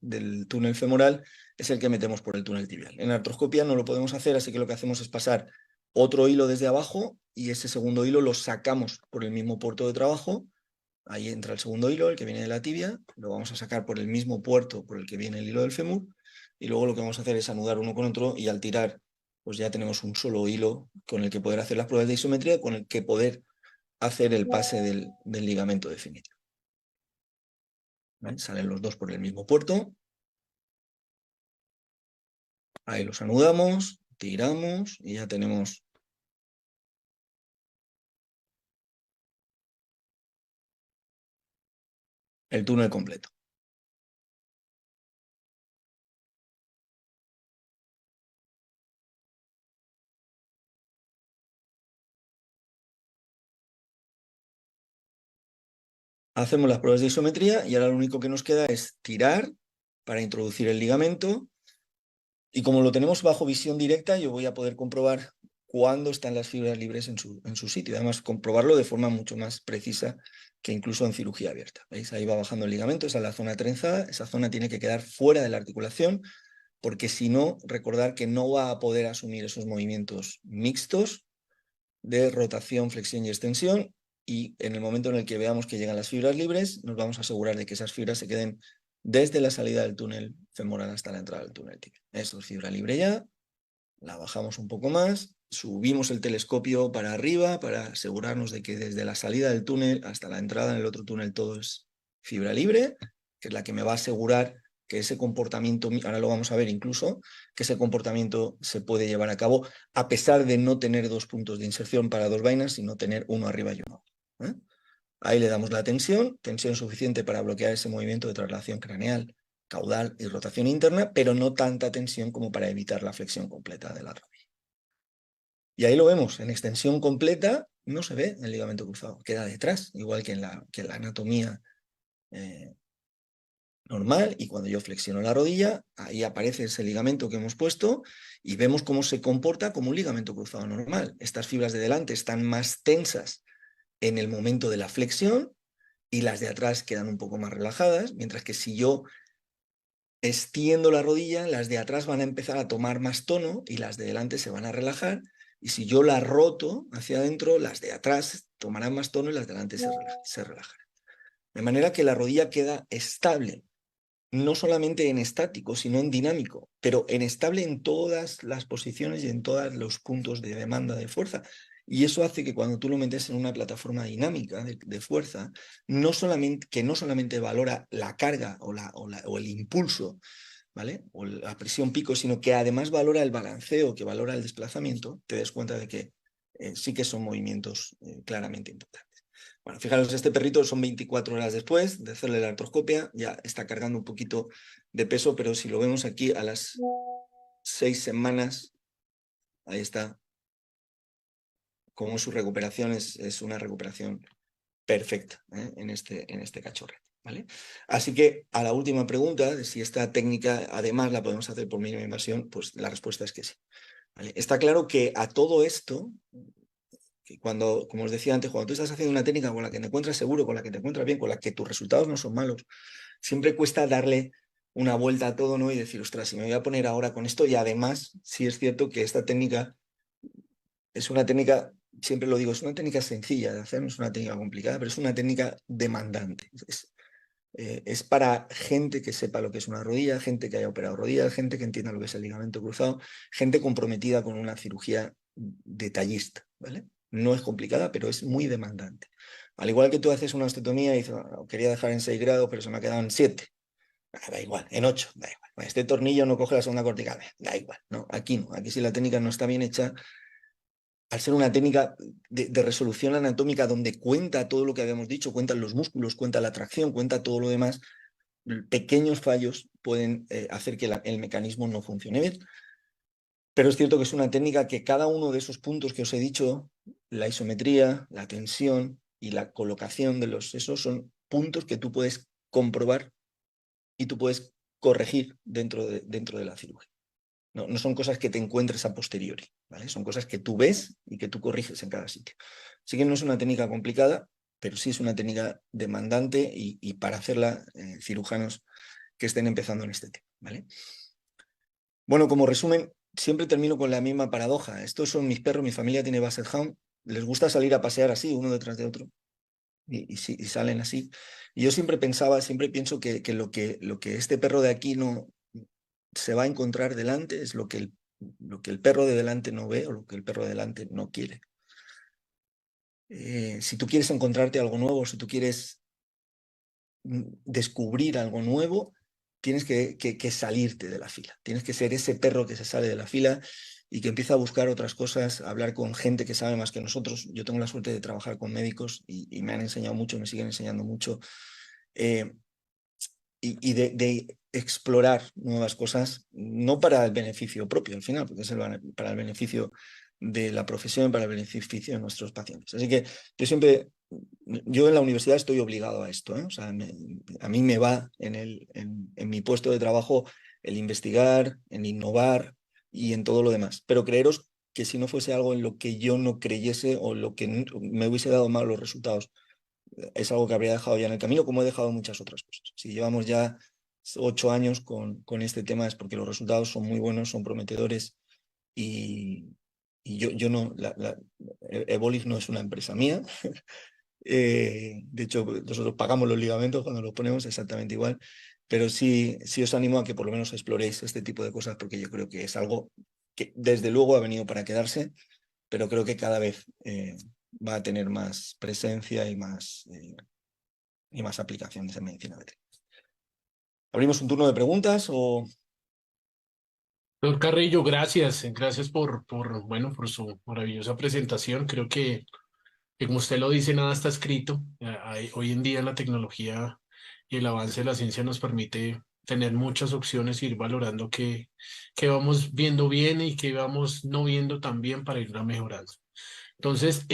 del túnel femoral es el que metemos por el túnel tibial. En artroscopia no lo podemos hacer, así que lo que hacemos es pasar otro hilo desde abajo y ese segundo hilo lo sacamos por el mismo puerto de trabajo. Ahí entra el segundo hilo, el que viene de la tibia, lo vamos a sacar por el mismo puerto por el que viene el hilo del fémur, y luego lo que vamos a hacer es anudar uno con otro, y al tirar pues ya tenemos un solo hilo con el que poder hacer las pruebas de isometría, con el que poder hacer el pase del ligamento definitivo. ¿Vale? Salen los dos por el mismo puerto. Ahí los anudamos, tiramos y ya tenemos el túnel completo. Hacemos las pruebas de isometría y ahora lo único que nos queda es tirar para introducir el ligamento. Y como lo tenemos bajo visión directa, yo voy a poder comprobar cuándo están las fibras libres en su sitio. Además, comprobarlo de forma mucho más precisa que incluso en cirugía abierta. ¿Veis? Ahí va bajando el ligamento, esa es la zona trenzada. Esa zona tiene que quedar fuera de la articulación, porque si no, recordar que no va a poder asumir esos movimientos mixtos de rotación, flexión y extensión. Y en el momento en el que veamos que llegan las fibras libres, nos vamos a asegurar de que esas fibras se queden desde la salida del túnel femoral hasta la entrada del túnel tibia. Esto es fibra libre ya, la bajamos un poco más, subimos el telescopio para arriba para asegurarnos de que desde la salida del túnel hasta la entrada en el otro túnel todo es fibra libre, que es la que me va a asegurar que ese comportamiento, ahora lo vamos a ver incluso, que ese comportamiento se puede llevar a cabo a pesar de no tener dos puntos de inserción para dos vainas, sino tener uno arriba y uno abajo. Ahí le damos la tensión suficiente para bloquear ese movimiento de traslación craneal, caudal y rotación interna, pero no tanta tensión como para evitar la flexión completa de la rodilla. Y ahí lo vemos, en extensión completa no se ve el ligamento cruzado, queda detrás, igual que en la anatomía normal, y cuando yo flexiono la rodilla, ahí aparece ese ligamento que hemos puesto y vemos cómo se comporta como un ligamento cruzado normal. Estas fibras de delante están más tensas en el momento de la flexión y las de atrás quedan un poco más relajadas, mientras que si yo extiendo la rodilla, las de atrás van a empezar a tomar más tono y las de delante se van a relajar, y si yo la roto hacia adentro, las de atrás tomarán más tono y las de delante se relajarán. De manera que la rodilla queda estable, no solamente en estático, sino en dinámico, pero en estable en todas las posiciones y en todos los puntos de demanda de fuerza. Y eso hace que cuando tú lo metes en una plataforma dinámica de fuerza, no solamente valora la carga o el impulso, ¿vale? O la presión pico, sino que además valora el balanceo, que valora el desplazamiento, te das cuenta de que sí que son movimientos claramente importantes. Bueno, fijaros, este perrito son 24 horas después de hacerle la artroscopia, ya está cargando un poquito de peso, pero si lo vemos aquí a las 6 semanas, ahí está, como su recuperación es una recuperación perfecta en este cachorrete, ¿vale? Así que a la última pregunta de si esta técnica además la podemos hacer por mínima invasión, pues la respuesta es que sí, ¿vale? Está claro que a todo esto, que cuando, como os decía antes, cuando tú estás haciendo una técnica con la que te encuentras seguro, con la que te encuentras bien, con la que tus resultados no son malos, siempre cuesta darle una vuelta a todo, ¿no? Y decir, ostras, si me voy a poner ahora con esto, y además sí es cierto que esta técnica es una técnica, siempre lo digo, es una técnica sencilla de hacer, no es una técnica complicada, pero es una técnica demandante. Es para gente que sepa lo que es una rodilla, gente que haya operado rodillas, gente que entienda lo que es el ligamento cruzado, gente comprometida con una cirugía detallista, ¿vale? No es complicada, pero es muy demandante. Al igual que tú haces una osteotomía y dices, quería dejar en 6 grados, pero se me ha quedado en 7. Da igual, en 8, da igual. Este tornillo no coge la segunda cortical, da igual. No, aquí no. Aquí si la técnica no está bien hecha, al ser una técnica de resolución anatómica donde cuenta todo lo que habíamos dicho, cuentan los músculos, cuenta la tracción, cuenta todo lo demás, pequeños fallos pueden hacer que el mecanismo no funcione bien. Pero es cierto que es una técnica que cada uno de esos puntos que os he dicho, la isometría, la tensión y la colocación de esos son puntos que tú puedes comprobar y tú puedes corregir dentro de la cirugía. No son cosas que te encuentres a posteriori, ¿vale? Son cosas que tú ves y que tú corriges en cada sitio. Así que no es una técnica complicada, pero sí es una técnica demandante y para hacerla cirujanos que estén empezando en este tema, ¿vale? Bueno, como resumen, siempre termino con la misma paradoja. Estos son mis perros, mi familia tiene Basset Hound, les gusta salir a pasear así, uno detrás de otro, y salen así. Y yo siempre pensaba, siempre pienso que lo que este perro de aquí no se va a encontrar delante es lo que el perro de delante no ve o lo que el perro de delante no quiere. Si tú quieres encontrarte algo nuevo, si tú quieres descubrir algo nuevo, tienes que salirte de la fila. Tienes que ser ese perro que se sale de la fila y que empieza a buscar otras cosas, a hablar con gente que sabe más que nosotros. Yo tengo la suerte de trabajar con médicos y me han enseñado mucho, me siguen enseñando mucho. Eh, y de explorar nuevas cosas, no para el beneficio propio al final, porque es para el beneficio de la profesión, para el beneficio de nuestros pacientes. Así que yo en la universidad estoy obligado a esto, ¿eh? O sea, a mí me va en mi puesto de trabajo el investigar, en innovar y en todo lo demás. Pero creeros que si no fuese algo en lo que yo no creyese o lo que me hubiese dado mal los resultados, es algo que habría dejado ya en el camino, como he dejado muchas otras cosas. Si llevamos ya 8 años con este tema es porque los resultados son muy buenos, son prometedores y yo no, Evolis no es una empresa mía. De hecho, nosotros pagamos los ligamentos cuando los ponemos exactamente igual, pero sí os animo a que por lo menos exploréis este tipo de cosas porque yo creo que es algo que desde luego ha venido para quedarse, pero creo que cada vez va a tener más presencia y más aplicaciones en medicina veterinaria. ¿Abrimos un turno de preguntas o...?
Doctor Carrillo, gracias, gracias bueno, por su maravillosa presentación. Creo que como usted lo dice, nada está escrito. Hoy en día la tecnología y el avance de la ciencia nos permite tener muchas opciones e ir valorando qué vamos viendo bien y qué vamos no viendo tan bien para irla mejorando. Entonces,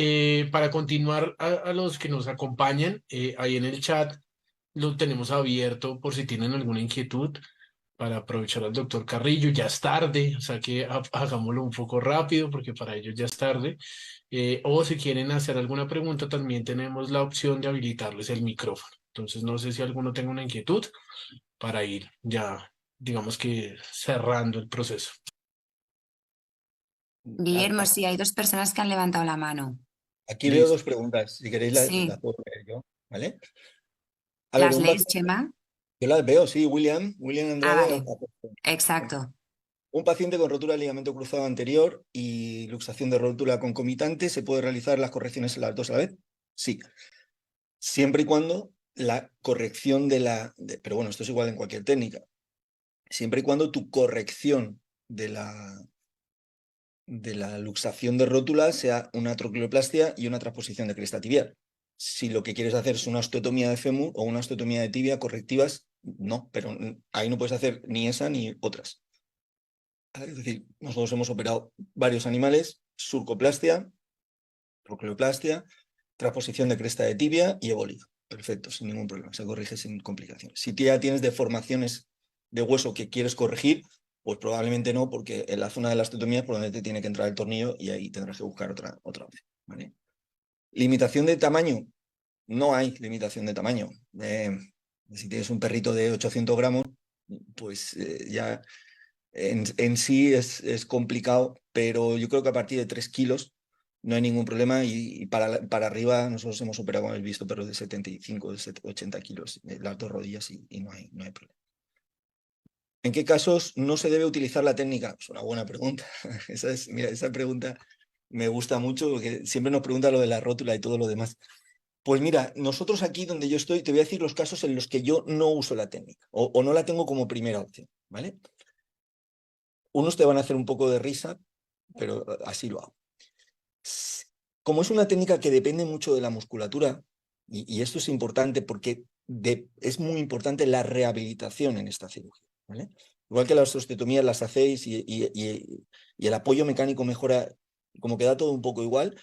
para continuar a los que nos acompañan, ahí en el chat lo tenemos abierto por si tienen alguna inquietud para aprovechar al doctor Carrillo. Ya es tarde, o sea que hagámoslo un poco rápido porque para ellos ya es tarde. O si quieren hacer alguna pregunta, también tenemos la opción de habilitarles el micrófono. Entonces, no sé si alguno tenga una inquietud para ir ya, digamos que cerrando el proceso.
Guillermo, sí, hay dos personas que han levantado la mano.
Aquí veo
Listo.
dos preguntas, si queréis las
Sí,
puedo leer yo, ¿vale? A ver,
¿las lees, Chema?
yo las veo, sí, William
Ah,
Andrade.
vale, exacto.
Un paciente con rotura del ligamento cruzado anterior y luxación de rótula concomitante, ¿se puede realizar las correcciones en las dos a la vez? Sí, siempre y cuando la corrección pero bueno, esto es igual en cualquier técnica, siempre y cuando tu corrección de la luxación de rótula sea una troquleoplastia y una transposición de cresta tibial. Si lo que quieres hacer es una osteotomía de fémur o una osteotomía de tibia correctivas, no, pero ahí no puedes hacer ni esa ni otras. Es decir, nosotros hemos operado varios animales, surcoplastia, troquleoplastia, transposición de cresta de tibia y embolido. Perfecto, sin ningún problema, se corrige sin complicaciones. Si ya tienes deformaciones de hueso que quieres corregir, pues probablemente no, porque en la zona de la osteotomía es por donde te tiene que entrar el tornillo y ahí tendrás que buscar otra opción. ¿Vale? Limitación de tamaño. No hay limitación de tamaño. Si tienes un perrito de 800 gramos, pues ya en sí es complicado, pero yo creo que a partir de 3 kilos no hay ningún problema y para arriba nosotros hemos operado, como habéis visto, perros de 75, de 80 kilos, las dos rodillas y no hay problema. ¿En qué casos no se debe utilizar la técnica? Es una buena pregunta. Mira, esa pregunta me gusta mucho porque siempre nos pregunta lo de la rótula y todo lo demás. Pues mira, nosotros aquí donde yo estoy, te voy a decir los casos en los que yo no uso la técnica o no la tengo como primera opción, ¿vale? Unos te van a hacer un poco de risa, pero así lo hago. Como es una técnica que depende mucho de la musculatura, y esto es importante porque es muy importante la rehabilitación en esta cirugía, ¿vale? Igual que las osteotomías las hacéis y el apoyo mecánico mejora, como queda todo un poco igual,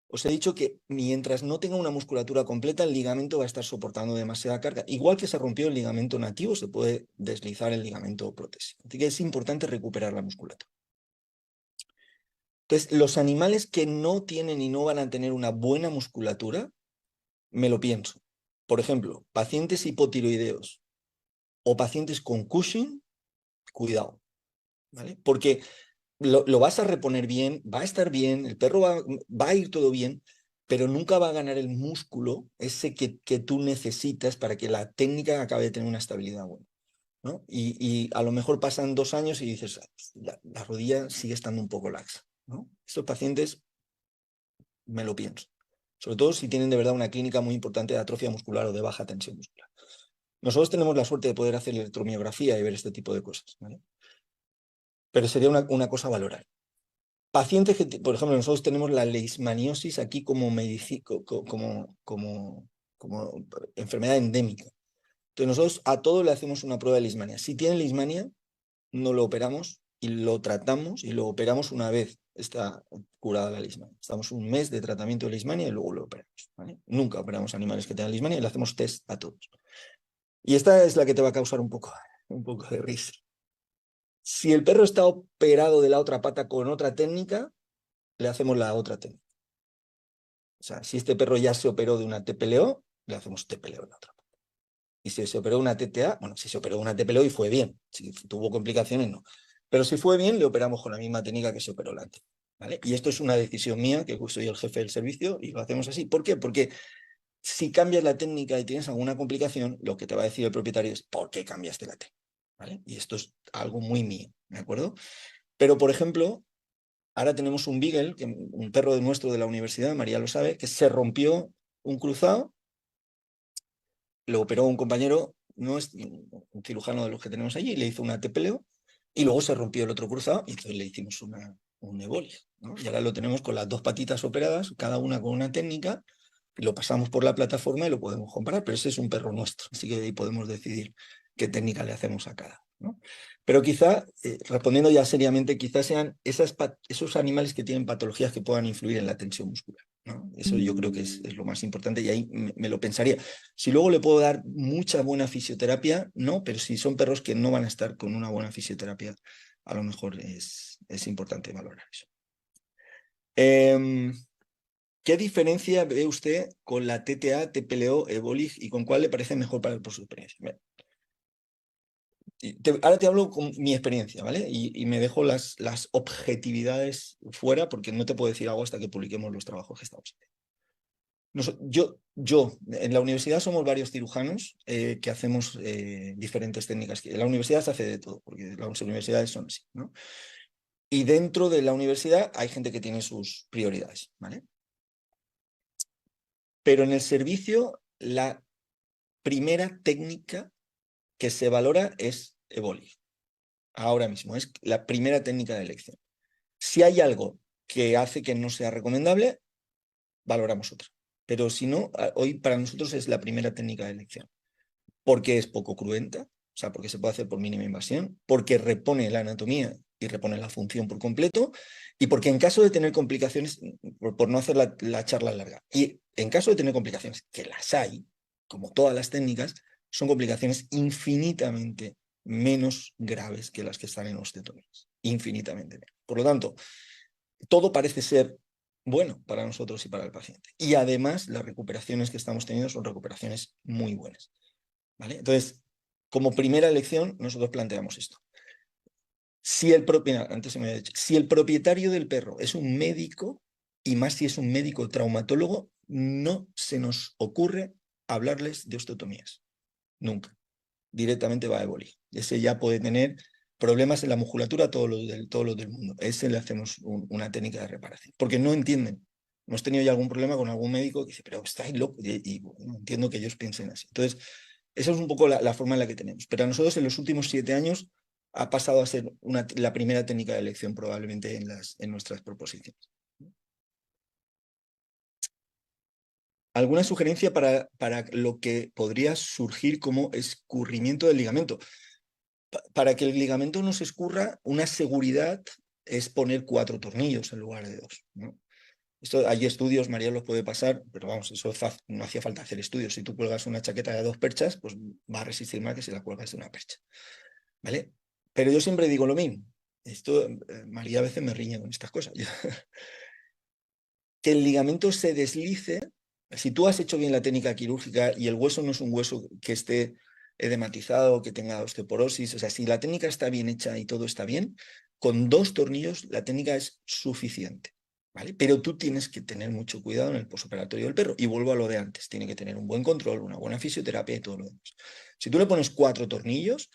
os he dicho que mientras no tenga una musculatura completa, el ligamento va a estar soportando demasiada carga. Igual que se rompió el ligamento nativo, se puede deslizar el ligamento protésico. Así que es importante recuperar la musculatura. Entonces, los animales que no tienen y no van a tener una buena musculatura, me lo pienso. Por ejemplo, pacientes hipotiroideos o pacientes con Cushing, cuidado, ¿vale? Porque lo vas a reponer bien, va a estar bien, el perro va a ir todo bien, pero nunca va a ganar el músculo ese que tú necesitas para que la técnica acabe de tener una estabilidad buena, ¿no? Y a lo mejor pasan 2 años y dices, la rodilla sigue estando un poco laxa, ¿no? Estos pacientes me lo pienso, sobre todo si tienen de verdad una clínica muy importante de atrofia muscular o de baja tensión muscular. Nosotros tenemos la suerte de poder hacer electromiografía y ver este tipo de cosas, ¿vale? Pero sería una cosa a valorar. Pacientes que, por ejemplo, nosotros tenemos la leishmaniosis aquí como enfermedad endémica. Entonces nosotros a todos le hacemos una prueba de leishmania. Si tiene leishmania, no lo operamos y lo tratamos y lo operamos una vez está curada la leishmania. Estamos un mes de tratamiento de leishmania y luego lo operamos, ¿vale? Nunca operamos animales que tengan leishmania y le hacemos test a todos. Y esta es la que te va a causar un poco de risa. Si el perro está operado de la otra pata con otra técnica, le hacemos la otra técnica. O sea, si este perro ya se operó de una TPLO, le hacemos TPLO en la otra pata. Y si se operó una TTA, bueno, si se operó una TPLO y fue bien, si tuvo complicaciones, no. Pero si fue bien, le operamos con la misma técnica que se operó la anterior, ¿vale? Y esto es una decisión mía, que soy el jefe del servicio, y lo hacemos así. ¿Por qué? Porque si cambias la técnica y tienes alguna complicación, lo que te va a decir el propietario es ¿por qué cambiaste la técnica? ¿Vale? Y esto es algo muy mío, ¿de acuerdo? Pero, por ejemplo, ahora tenemos un beagle, un perro nuestro de la universidad, María lo sabe, que se rompió un cruzado, lo operó un compañero, no es un cirujano de los que tenemos allí, le hizo una TPLO y luego se rompió el otro cruzado y entonces le hicimos un ebolia, ¿no? Y ahora lo tenemos con las 2 patitas operadas, cada una con una técnica, y lo pasamos por la plataforma y lo podemos comparar, pero ese es un perro nuestro, así que ahí podemos decidir qué técnica le hacemos a cada uno, ¿no? Pero quizá, respondiendo ya seriamente, quizás sean esos animales que tienen patologías que puedan influir en la tensión muscular, ¿no? Eso yo creo que es lo más importante y ahí me lo pensaría. Si luego le puedo dar mucha buena fisioterapia, no, pero si son perros que no van a estar con una buena fisioterapia, a lo mejor es importante valorar eso. ¿Qué diferencia ve usted con la TTA, TPLO, Ebolig y con cuál le parece mejor por su experiencia? Ahora te hablo con mi experiencia, ¿vale? Y me dejo las objetividades fuera porque no te puedo decir algo hasta que publiquemos los trabajos que estamos haciendo. En la universidad somos varios cirujanos que hacemos diferentes técnicas. En la universidad se hace de todo, porque las universidades son así, ¿no? Y dentro de la universidad hay gente que tiene sus prioridades, ¿vale? Pero en el servicio, la primera técnica que se valora es Ebolig. Ahora mismo, es la primera técnica de elección. Si hay algo que hace que no sea recomendable, valoramos otra. Pero si no, hoy para nosotros es la primera técnica de elección. Porque es poco cruenta, o sea, porque se puede hacer por mínima invasión, porque repone la anatomía y repone la función por completo, y porque en caso de tener complicaciones, por no hacer la charla larga, y en caso de tener complicaciones, que las hay, como todas las técnicas, son complicaciones infinitamente menos graves que las que están en osteotomías, infinitamente menos. Por lo tanto, todo parece ser bueno para nosotros y para el paciente. Y además, las recuperaciones que estamos teniendo son recuperaciones muy buenas, ¿vale? Entonces, como primera elección, nosotros planteamos esto. Si el propietario del perro es un médico, y más si es un médico traumatólogo, no se nos ocurre hablarles de osteotomías. Nunca. Directamente va a Ebolig. Ese ya puede tener problemas en la musculatura, todos los del mundo. Ese le hacemos una técnica de reparación. Porque no entienden. Hemos tenido ya algún problema con algún médico que dice, pero estáis locos. Y bueno, entiendo que ellos piensen así. Entonces, esa es un poco la forma en la que tenemos. Pero a nosotros en los últimos 7 años ha pasado a ser la primera técnica de elección probablemente en nuestras proposiciones. ¿Alguna sugerencia para lo que podría surgir como escurrimiento del ligamento? Para que el ligamento no se escurra, una seguridad es poner 4 tornillos en lugar de 2, ¿no? Esto, hay estudios, María los puede pasar, pero vamos, eso no hacía falta hacer estudios. Si tú cuelgas una chaqueta de 2 perchas, pues va a resistir más que si la cuelgas de una percha, ¿vale? Pero yo siempre digo lo mismo. Esto, María a veces me riñe con estas cosas. Que el ligamento se deslice, si tú has hecho bien la técnica quirúrgica y el hueso no es un hueso que esté edematizado, que tenga osteoporosis, o sea, si la técnica está bien hecha y todo está bien, con 2 tornillos la técnica es suficiente, ¿vale? Pero tú tienes que tener mucho cuidado en el posoperatorio del perro. Y vuelvo a lo de antes, tiene que tener un buen control, una buena fisioterapia y todo lo demás. Si tú le pones 4 tornillos,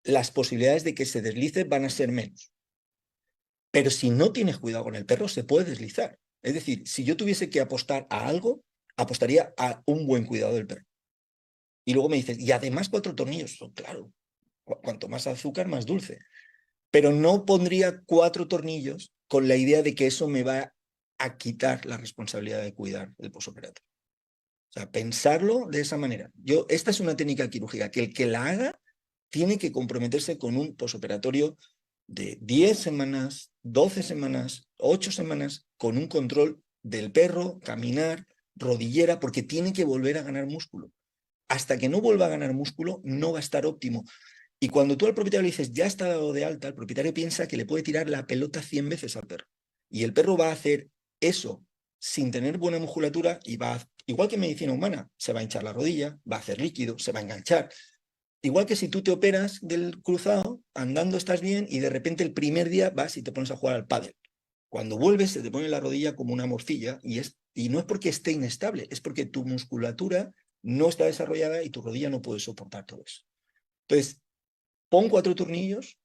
las posibilidades de que se deslice van a ser menos. Pero si no tienes cuidado con el perro, se puede deslizar. Es decir, si yo tuviese que apostar a algo, apostaría a un buen cuidado del perro. Y luego me dices, y además 4 tornillos. Claro, cuanto más azúcar, más dulce. Pero no pondría 4 tornillos con la idea de que eso me va a quitar la responsabilidad de cuidar el posoperatorio. O sea, pensarlo de esa manera. Esta es una técnica quirúrgica que el que la haga tiene que comprometerse con un posoperatorio de 10 semanas, 12 semanas, 8 semanas, con un control del perro, caminar, rodillera, porque tiene que volver a ganar músculo. Hasta que no vuelva a ganar músculo, no va a estar óptimo. Y cuando tú al propietario le dices, ya está dado de alta, el propietario piensa que le puede tirar la pelota 100 veces al perro. Y el perro va a hacer eso sin tener buena musculatura y igual que en medicina humana, se va a hinchar la rodilla, va a hacer líquido, se va a enganchar. Igual que si tú te operas del cruzado, andando estás bien y de repente el primer día vas y te pones a jugar al pádel. Cuando vuelves se te pone la rodilla como una morcilla y no es porque esté inestable, es porque tu musculatura no está desarrollada y tu rodilla no puede soportar todo eso. Entonces, pon 4 tornillos,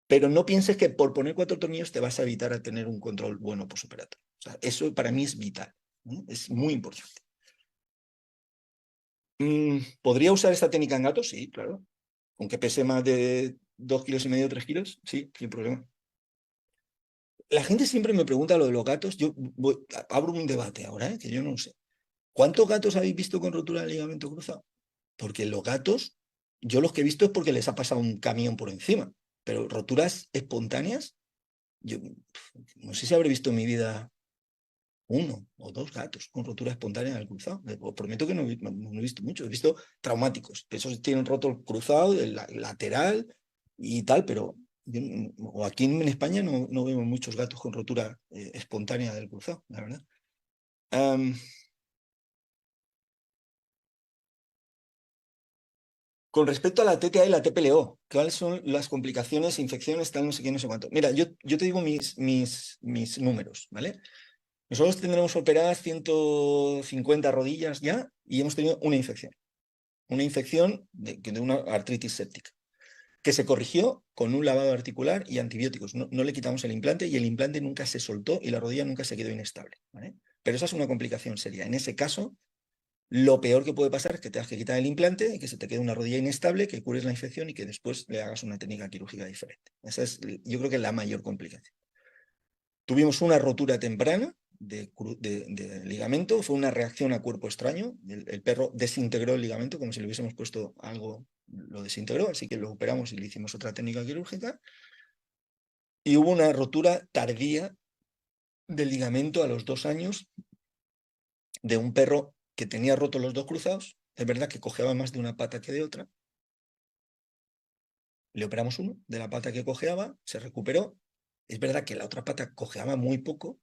pero no pienses que por poner 4 tornillos te vas a evitar a tener un control bueno posoperatorio. O sea, eso para mí es vital, ¿no? Es muy importante. ¿Podría usar esta técnica en gatos? Sí, claro. Aunque pese más de 2,5 kilos, 3 kilos, sí, sin problema. La gente siempre me pregunta lo de los gatos. Yo abro un debate ahora, que yo no sé. ¿Cuántos gatos habéis visto con rotura de ligamento cruzado? Porque los gatos, yo los que he visto es porque les ha pasado un camión por encima. Pero roturas espontáneas, yo no sé si habré visto en mi vida 1 o 2 gatos con rotura espontánea del cruzado. Os prometo que no he visto muchos. He visto traumáticos. Esos tienen roto el cruzado, el lateral y tal, pero o aquí en España no vemos muchos gatos con rotura espontánea del cruzado, la verdad. Con respecto a la TTA y la TPLO, ¿cuáles son las complicaciones, infecciones, tal, no sé qué, no sé cuánto? Mira, yo te digo mis números, ¿vale? Nosotros tendremos operadas 150 rodillas ya y hemos tenido una infección. Una infección de una artritis séptica, que se corrigió con un lavado articular y antibióticos. No le quitamos el implante y el implante nunca se soltó y la rodilla nunca se quedó inestable, ¿vale? Pero esa es una complicación seria. En ese caso, lo peor que puede pasar es que tengas que quitar el implante y que se te quede una rodilla inestable, que cures la infección y que después le hagas una técnica quirúrgica diferente. Esa es, yo creo que es la mayor complicación. Tuvimos una rotura temprana de ligamento, fue una reacción a cuerpo extraño. El perro desintegró el ligamento como si le hubiésemos puesto algo, lo desintegró, así que lo operamos y le hicimos otra técnica quirúrgica. Y hubo una rotura tardía del ligamento a los 2 años de un perro que tenía roto los 2 cruzados. Es verdad que cojeaba más de una pata que de otra. Le operamos uno de la pata que cojeaba, se recuperó. Es verdad que la otra pata cojeaba muy poco.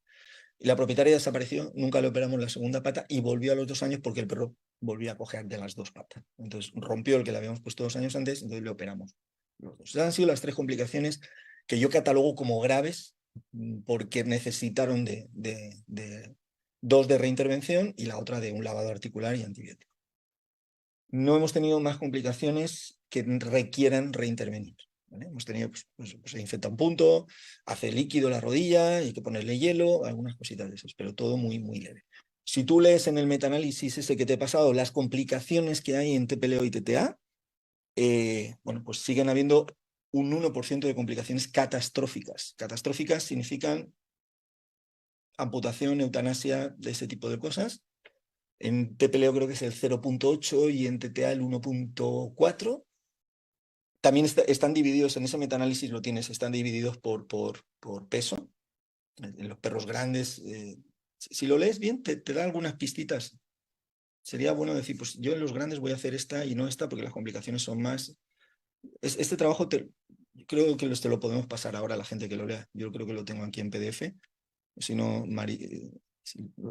Y la propietaria desapareció, nunca le operamos la segunda pata y volvió a los 2 años porque el perro volvía a cojear de las 2 patas. Entonces rompió el que le habíamos puesto 2 años antes, entonces le operamos los 2. Esas han sido las 3 complicaciones que yo catalogo como graves porque necesitaron de 2 de reintervención y la otra de un lavado articular y antibiótico. No hemos tenido más complicaciones que requieran reintervenir. ¿Vale? Hemos tenido, pues se infecta un punto, hace líquido la rodilla, hay que ponerle hielo, algunas cositas de esas, pero todo muy, muy leve. Si tú lees en el metaanálisis ese que te he pasado las complicaciones que hay en TPLO y TTA, bueno, pues siguen habiendo un 1% de complicaciones catastróficas. Catastróficas significan amputación, eutanasia, de ese tipo de cosas. En TPLO creo que es el 0,8 y en TTA el 1,4. También están divididos, en ese metaanálisis lo tienes, están divididos por peso. En los perros grandes, si lo lees bien, te da algunas pistitas. Sería bueno decir, pues yo en los grandes voy a hacer esta y no esta porque las complicaciones son más. Este trabajo creo que te lo podemos pasar ahora a la gente que lo lea. Yo creo que lo tengo aquí en PDF. Si no,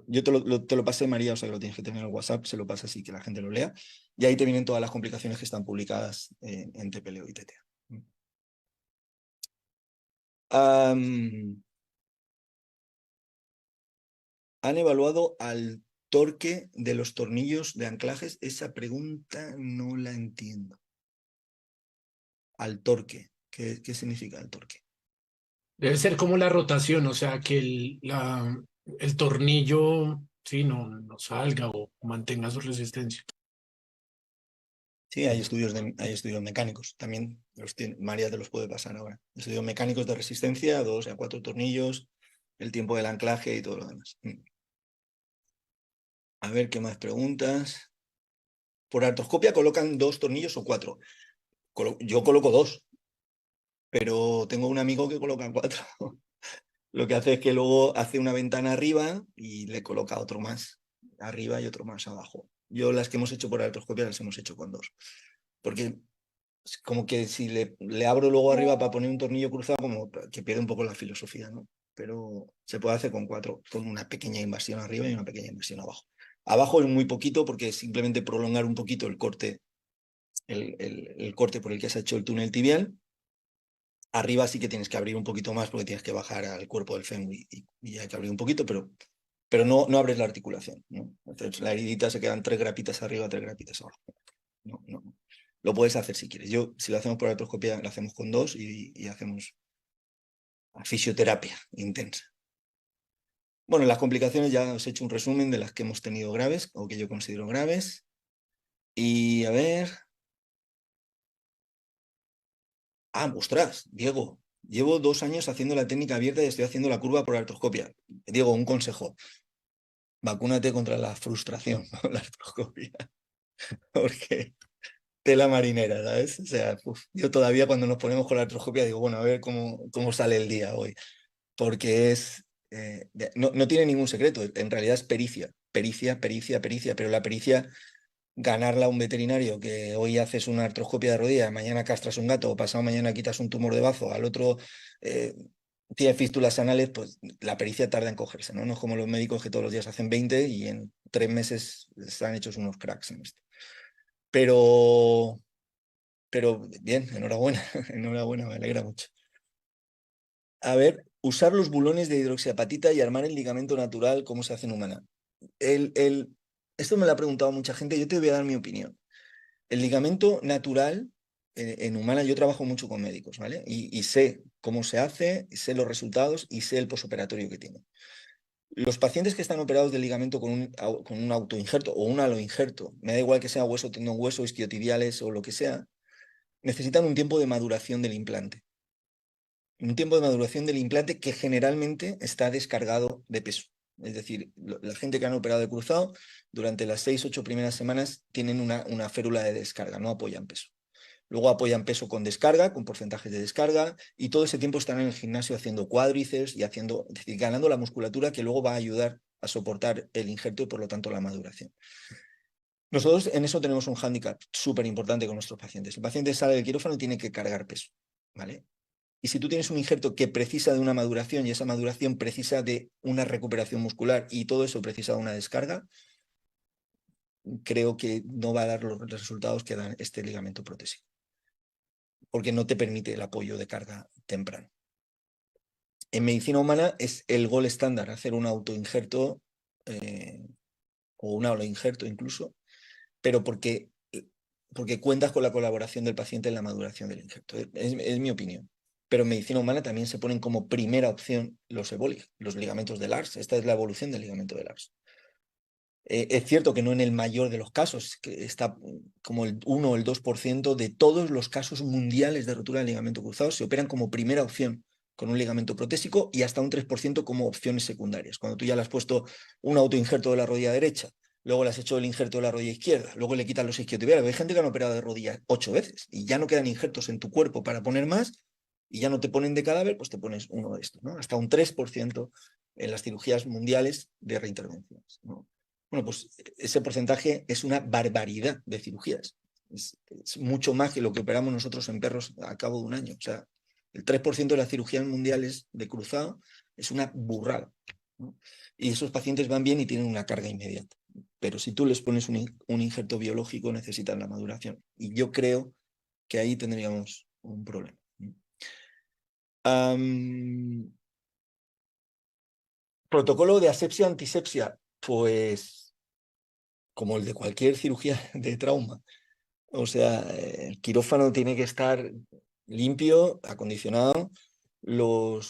yo te lo pasé, María, o sea que lo tienes que tener en el WhatsApp, se lo pasa así que la gente lo lea. Y ahí te vienen todas las complicaciones que están publicadas en TPLO y TTA. Han evaluado al torque de los tornillos de anclajes. Esa pregunta no la entiendo. Al torque. ¿Qué significa el torque?
Debe ser como la rotación, o sea, que el tornillo, sí, no salga o mantenga su resistencia.
Sí, hay estudios mecánicos. También María te los puede pasar ahora. Estudios mecánicos de resistencia, 2 a 4 tornillos, el tiempo del anclaje y todo lo demás. A ver, ¿qué más preguntas? ¿Por artroscopia colocan 2 tornillos o 4? Yo coloco 2, pero tengo un amigo que coloca 4. Lo que hace es que luego hace una ventana arriba y le coloca otro más arriba y otro más abajo. Yo las que hemos hecho por artroscopia las hemos hecho con 2. Porque es como que si le abro luego arriba para poner un tornillo cruzado, como que pierde un poco la filosofía, ¿no? Pero se puede hacer con 4, con una pequeña invasión arriba y una pequeña invasión abajo. Abajo es muy poquito porque es simplemente prolongar un poquito el corte, el corte por el que se ha hecho el túnel tibial. Arriba sí que tienes que abrir un poquito más porque tienes que bajar al cuerpo del fémur y hay que abrir un poquito, pero no abres la articulación, ¿no? Entonces la heridita se quedan 3 grapitas arriba, 3 grapitas abajo. No. Lo puedes hacer si quieres. Si lo hacemos por artroscopia, lo hacemos con 2 y hacemos fisioterapia intensa. Bueno, las complicaciones ya os he hecho un resumen de las que hemos tenido graves o que yo considero graves. Y a ver... ostras, Diego, llevo 2 años haciendo la técnica abierta y estoy haciendo la curva por artroscopia. Diego, un consejo. Vacúnate contra la frustración con la artroscopia. Porque tela marinera, ¿sabes? O sea, yo todavía cuando nos ponemos con la artroscopia digo, bueno, a ver cómo sale el día hoy. Porque no tiene ningún secreto, en realidad es pericia, pero la pericia, ganarla a un veterinario que hoy haces una artroscopia de rodilla, mañana castras un gato, o pasado mañana quitas un tumor de bazo, al otro tiene fístulas anales, pues la pericia tarda en cogerse, ¿no? No es como los médicos que todos los días hacen 20 y en 3 meses están hechos unos cracks en esto. Pero bien, enhorabuena, enhorabuena, me alegra mucho. A ver, usar los bulones de hidroxiapatita y armar el ligamento natural, ¿cómo se hace en humana? Esto me lo ha preguntado mucha gente, yo te voy a dar mi opinión. El ligamento natural en humana, yo trabajo mucho con médicos, ¿vale? Y sé cómo se hace, sé los resultados y sé el posoperatorio que tiene. Los pacientes que están operados del ligamento con un autoinjerto o un aloinjerto, me da igual que sea hueso, tendón, hueso, isquiotibiales o lo que sea, necesitan un tiempo de maduración del implante. Un tiempo de maduración del implante que generalmente está descargado de peso. Es decir, la gente que han operado de cruzado, durante las 6-8 primeras semanas tienen una férula de descarga, no apoyan peso. Luego apoyan peso con descarga, con porcentajes de descarga, y todo ese tiempo están en el gimnasio haciendo cuádriceps y es decir, ganando la musculatura que luego va a ayudar a soportar el injerto y por lo tanto la maduración. Nosotros en eso tenemos un hándicap súper importante con nuestros pacientes. El paciente sale del quirófano y tiene que cargar peso, ¿vale? Y si tú tienes un injerto que precisa de una maduración y esa maduración precisa de una recuperación muscular y todo eso precisa de una descarga, creo que no va a dar los resultados que da este ligamento protésico, porque no te permite el apoyo de carga temprano. En medicina humana es el gol estándar hacer un autoinjerto o un aloinjerto incluso, pero porque cuentas con la colaboración del paciente en la maduración del injerto. Es mi opinión. Pero en medicina humana también se ponen como primera opción los EBOLIG, los ligamentos de Lars. Esta es la evolución del ligamento de Lars. Es cierto que no en el mayor de los casos, que está como el 1 o el 2% de todos los casos mundiales de rotura del ligamento cruzado se operan como primera opción con un ligamento protésico y hasta un 3% como opciones secundarias. Cuando tú ya le has puesto un autoinjerto de la rodilla derecha, luego le has hecho el injerto de la rodilla izquierda, luego le quitas los isquiotibiales. Hay gente que han operado de rodilla 8 veces y ya no quedan injertos en tu cuerpo para poner más y ya no te ponen de cadáver, pues te pones uno de estos, ¿no? Hasta un 3% en las cirugías mundiales de reintervenciones, ¿no? Bueno, pues ese porcentaje es una barbaridad de cirugías. Es mucho más que lo que operamos nosotros en perros a cabo de un año. O sea, el 3% de las cirugías mundiales de cruzado es una burrada, ¿no? Y esos pacientes van bien y tienen una carga inmediata. Pero si tú les pones un injerto biológico, necesitan la maduración. Y yo creo que ahí tendríamos un problema. Protocolo de asepsia antisepsia, pues como el de cualquier cirugía de trauma. O sea, el quirófano tiene que estar limpio, acondicionado, el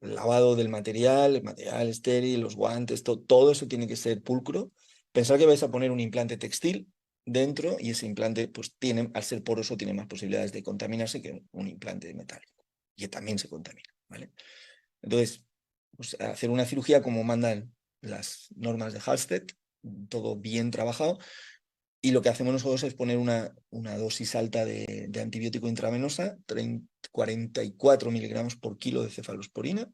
lavado del material, el material estéril, los guantes, todo eso tiene que ser pulcro. Pensar que vais a poner un implante textil dentro y ese implante, pues al ser poroso, tiene más posibilidades de contaminarse que un implante metálico, que también se contamina, ¿vale? Entonces, pues, hacer una cirugía como mandan las normas de Halsted, todo bien trabajado, y lo que hacemos nosotros es poner una dosis alta de antibiótico intravenosa, 44 miligramos por kilo de cefalosporina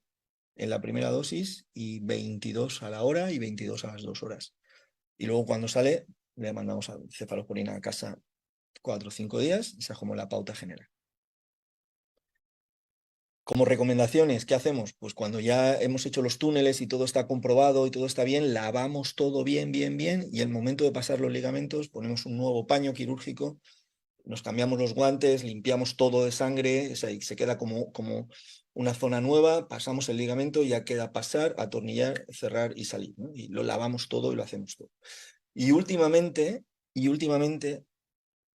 en la primera dosis y 22 a la hora y 22 a las 2 horas. Y luego cuando sale le mandamos a cefalosporina a casa 4 o 5 días, esa es como la pauta general. Como recomendaciones, ¿qué hacemos? Pues cuando ya hemos hecho los túneles y todo está comprobado y todo está bien, lavamos todo bien, bien, bien, y al momento de pasar los ligamentos ponemos un nuevo paño quirúrgico, nos cambiamos los guantes, limpiamos todo de sangre, o sea, y se queda como una zona nueva, pasamos el ligamento, ya queda pasar, atornillar, cerrar y salir, ¿no? Y lo lavamos todo y lo hacemos todo. Y últimamente,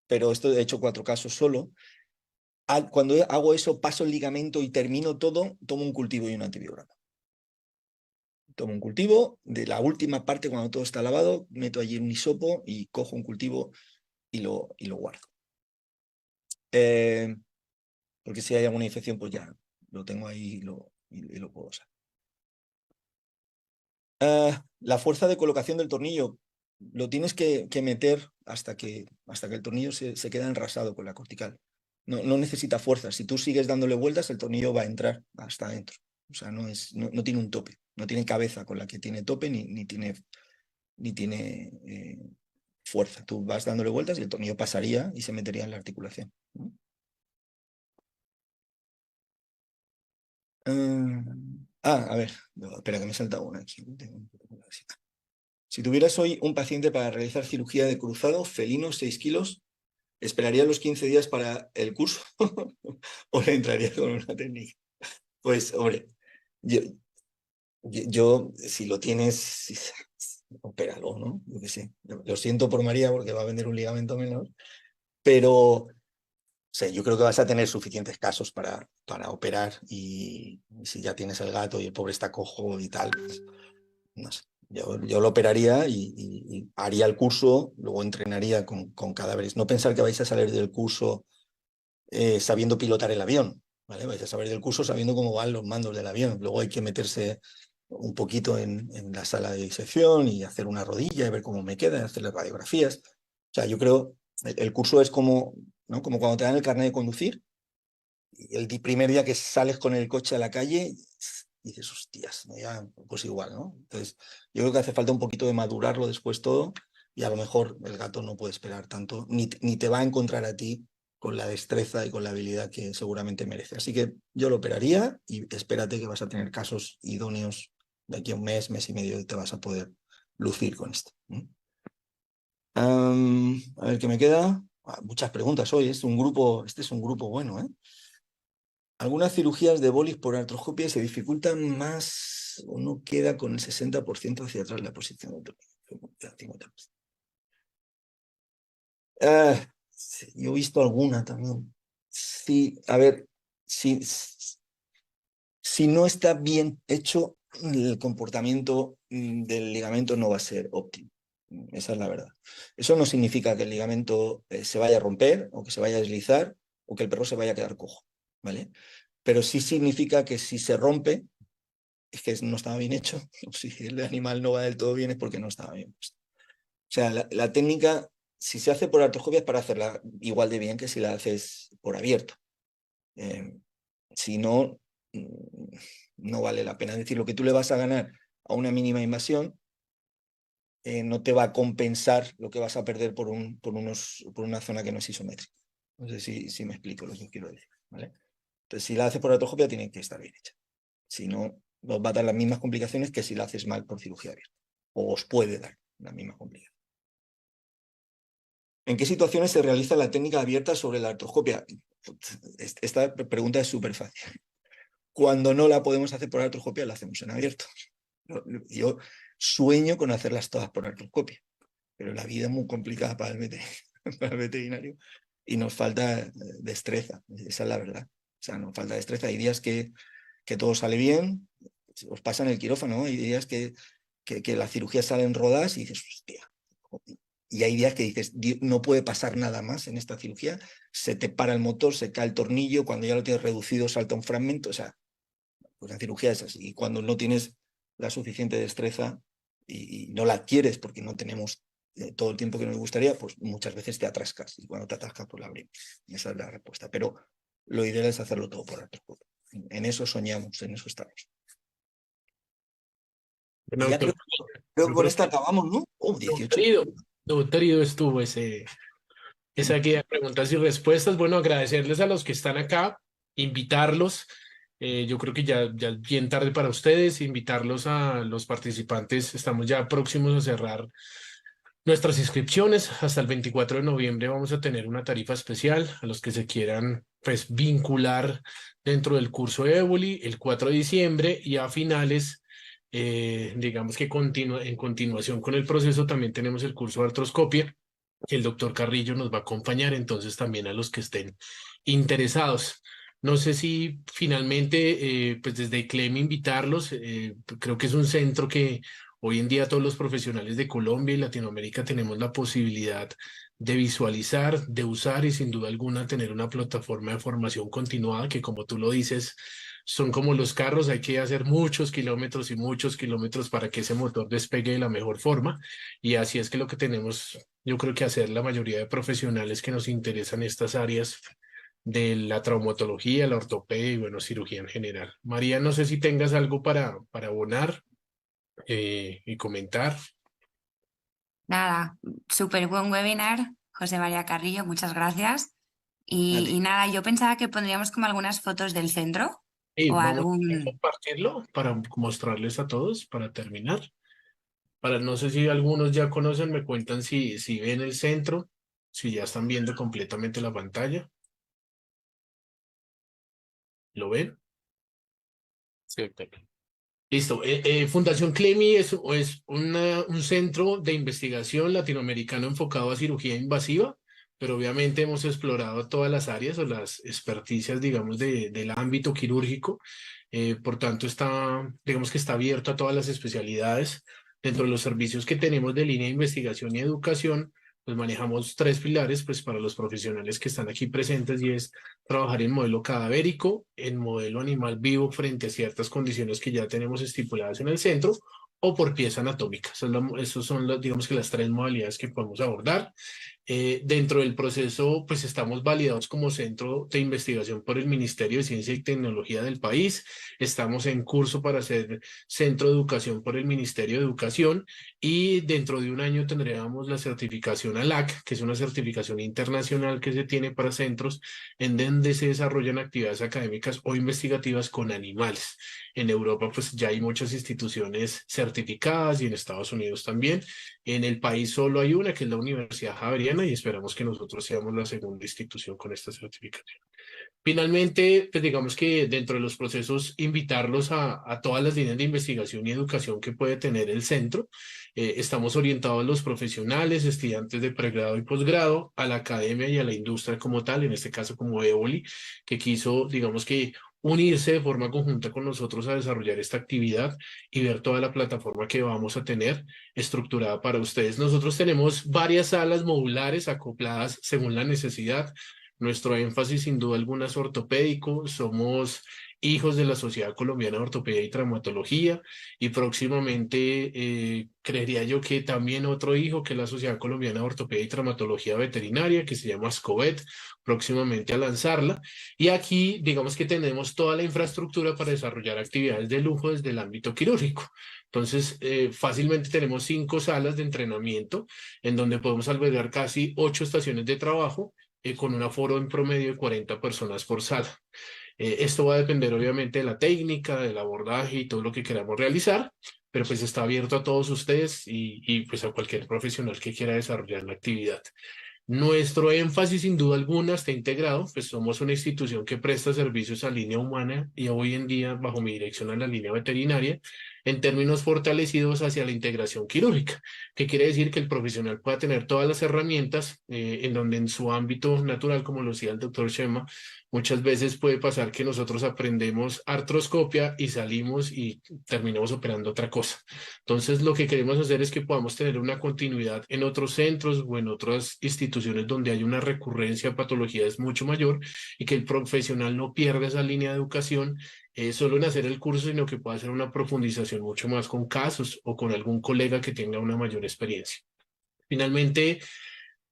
pero esto he hecho 4 casos solo, cuando hago eso, paso el ligamento y termino todo, tomo un cultivo y un antibiograma. Tomo un cultivo, de la última parte, cuando todo está lavado, meto allí un hisopo y cojo un cultivo y lo guardo. Porque si hay alguna infección, pues ya lo tengo ahí y lo puedo usar. La fuerza de colocación del tornillo, lo tienes que meter hasta que el tornillo se queda enrasado con la cortical. No necesita fuerza. Si tú sigues dándole vueltas, el tornillo va a entrar hasta adentro. O sea, no tiene un tope, no tiene cabeza con la que tiene tope ni tiene fuerza. Tú vas dándole vueltas y el tornillo pasaría y se metería en la articulación. A ver, espera que me salta una aquí. Si tuvieras hoy un paciente para realizar cirugía de cruzado felino 6 kilos, ¿esperaría los 15 días para el curso o le entraría con una técnica? Pues, hombre, yo si lo tienes, opéralo, ¿no? Yo qué sé. Lo siento por María porque va a vender un ligamento menos, pero yo creo que vas a tener suficientes casos para operar y si ya tienes el gato y el pobre está cojo y tal, pues, no sé. Yo lo operaría y haría el curso, luego entrenaría con cadáveres. No pensar que vais a salir del curso sabiendo pilotar el avión, ¿vale? Vais a salir del curso sabiendo cómo van los mandos del avión. Luego hay que meterse un poquito en la sala de disección y hacer una rodilla y ver cómo me queda, hacer las radiografías. O sea, yo creo el curso es como, ¿no? Como cuando te dan el carnet de conducir y el primer día que sales con el coche a la calle dices, hostias, ¿no? Ya, pues igual, ¿no? Entonces, yo creo que hace falta un poquito de madurarlo después todo y a lo mejor el gato no puede esperar tanto, ni te va a encontrar a ti con la destreza y con la habilidad que seguramente merece. Así que yo lo operaría y espérate que vas a tener casos idóneos de aquí a un mes, mes y medio y te vas a poder lucir con esto. A ver qué me queda. Muchas preguntas hoy. Este es un grupo bueno, ¿eh? Algunas cirugías de bolis por artroscopia se dificultan más o no queda con el 60% hacia atrás la posición del tornillo. Sí, yo he visto alguna también. Sí, a ver, si no está bien hecho, el comportamiento del ligamento no va a ser óptimo. Esa es la verdad. Eso no significa que el ligamento se vaya a romper o que se vaya a deslizar o que el perro se vaya a quedar cojo, ¿vale? Pero sí significa que si se rompe, es que no estaba bien hecho. O si el animal no va del todo bien es porque no estaba bien puesto. O sea, la técnica, si se hace por artroscopia, es para hacerla igual de bien que si la haces por abierto. Si no, no vale la pena. Es decir, lo que tú le vas a ganar a una mínima invasión no te va a compensar lo que vas a perder por una zona que no es isométrica. No sé si me explico lo que quiero decir, ¿vale? Entonces, si la haces por artroscopia, tiene que estar bien hecha. Si no, os va a dar las mismas complicaciones que si la haces mal por cirugía abierta. O os puede dar las mismas complicaciones. ¿En qué situaciones se realiza la técnica abierta sobre la artroscopia? Esta pregunta es súper fácil. Cuando no la podemos hacer por artroscopia, la hacemos en abierto. Yo sueño con hacerlas todas por artroscopia, pero la vida es muy complicada para para el veterinario y nos falta destreza, esa es la verdad. O sea, nos falta destreza. Hay días que todo sale bien, os pasa en el quirófano, ¿no? Hay días que la cirugía sale en rodas y dices, hostia. Y hay días que dices, no puede pasar nada más en esta cirugía, se te para el motor, se cae el tornillo, cuando ya lo tienes reducido salta un fragmento, o sea, pues la cirugía es así. Y cuando no tienes la suficiente destreza y no la adquieres porque no tenemos todo el tiempo que nos gustaría, pues muchas veces te atrascas. Y cuando te atrascas, pues la abrimos. Esa es la respuesta. Pero lo ideal es hacerlo todo por artroscopio. En eso soñamos, en eso estamos.
Bueno,
Y ya
doctor,
creo
yo
que con
creo
esta
que
acabamos, ¿no? 18.
nutrido estuvo esa guía de preguntas y respuestas. Bueno, agradecerles a los que están acá, invitarlos. Yo creo que ya es bien tarde para ustedes, invitarlos a los participantes. Estamos ya próximos a cerrar nuestras inscripciones. Hasta el 24 de noviembre vamos a tener una tarifa especial a los que se quieran pues vincular dentro del curso de Evoli el 4 de diciembre y a finales, digamos que en continuación con el proceso también tenemos el curso de artroscopia que el doctor Carrillo nos va a acompañar, entonces también a los que estén interesados. No sé si finalmente, pues desde CLEM invitarlos, creo que es un centro que hoy en día todos los profesionales de Colombia y Latinoamérica tenemos la posibilidad de visualizar, de usar y sin duda alguna tener una plataforma de formación continuada que como tú lo dices, son como los carros, hay que hacer muchos kilómetros y muchos kilómetros para que ese motor despegue de la mejor forma y así es que lo que tenemos, yo creo que hacer la mayoría de profesionales que nos interesan estas áreas de la traumatología, la ortopedia y bueno, cirugía en general. María, no sé si tengas algo para abonar y comentar.
Nada, súper buen webinar, José María Carrillo, muchas gracias. Y nada, yo pensaba que pondríamos como algunas fotos del centro
Y
o
vamos a
algún...
compartirlo para mostrarles a todos, para terminar. Para, no sé si algunos ya conocen, me cuentan si ven el centro, si ya están viendo completamente la pantalla. ¿Lo ven? Sí, listo. Fundación CLEMI es un centro de investigación latinoamericano enfocado a cirugía invasiva, pero obviamente hemos explorado todas las áreas o las experticias, digamos, del ámbito quirúrgico. Por tanto, digamos que está abierto a todas las especialidades. Dentro de los servicios que tenemos de línea de investigación y educación, pues manejamos tres pilares, pues para los profesionales que están aquí presentes y es trabajar en modelo cadavérico, en modelo animal vivo frente a ciertas condiciones que ya tenemos estipuladas en el centro o por pieza anatómica. Esas son digamos que las tres modalidades que podemos abordar. Dentro del proceso, pues estamos validados como centro de investigación por el Ministerio de Ciencia y Tecnología del país. Estamos en curso para ser centro de educación por el Ministerio de Educación y dentro de un año tendríamos la certificación ALAC, que es una certificación internacional que se tiene para centros en donde se desarrollan actividades académicas o investigativas con animales. En Europa, pues ya hay muchas instituciones certificadas y en Estados Unidos también. En el país solo hay una, que es la Universidad Javeriana, y esperamos que nosotros seamos la segunda institución con esta certificación. Finalmente, pues digamos que dentro de los procesos, invitarlos a todas las líneas de investigación y educación que puede tener el centro. Estamos orientados a los profesionales, estudiantes de pregrado y posgrado, a la academia y a la industria como tal, en este caso como Evoli, que quiso, digamos que unirse de forma conjunta con nosotros a desarrollar esta actividad y ver toda la plataforma que vamos a tener estructurada para ustedes. Nosotros tenemos varias salas modulares acopladas según la necesidad. Nuestro énfasis sin duda alguna es ortopédico, somos hijos de la Sociedad Colombiana de Ortopedia y Traumatología y próximamente creería yo que también otro hijo que es la Sociedad Colombiana de Ortopedia y Traumatología Veterinaria que se llama SCOVET, próximamente a lanzarla y aquí digamos que tenemos toda la infraestructura para desarrollar actividades de lujo desde el ámbito quirúrgico. Entonces, fácilmente tenemos 5 salas de entrenamiento en donde podemos albergar casi 8 estaciones de trabajo con un aforo en promedio de 40 personas por sala. Esto va a depender obviamente de la técnica, del abordaje y todo lo que queramos realizar, pero pues está abierto a todos ustedes y pues a cualquier profesional que quiera desarrollar la actividad. Nuestro énfasis, sin duda alguna, está integrado, pues somos una institución que presta servicios a línea humana y hoy en día, bajo mi dirección, a la línea veterinaria, en términos fortalecidos hacia la integración quirúrgica, que quiere decir que el profesional pueda tener todas las herramientas en donde en su ámbito natural, como lo decía el doctor Shema, muchas veces puede pasar que nosotros aprendemos artroscopia y salimos y terminamos operando otra cosa. Entonces, lo que queremos hacer es que podamos tener una continuidad en otros centros o en otras instituciones donde hay una recurrencia de patologías mucho mayor y que el profesional no pierda esa línea de educación solo en hacer el curso, sino que pueda hacer una profundización mucho más con casos o con algún colega que tenga una mayor experiencia. Finalmente,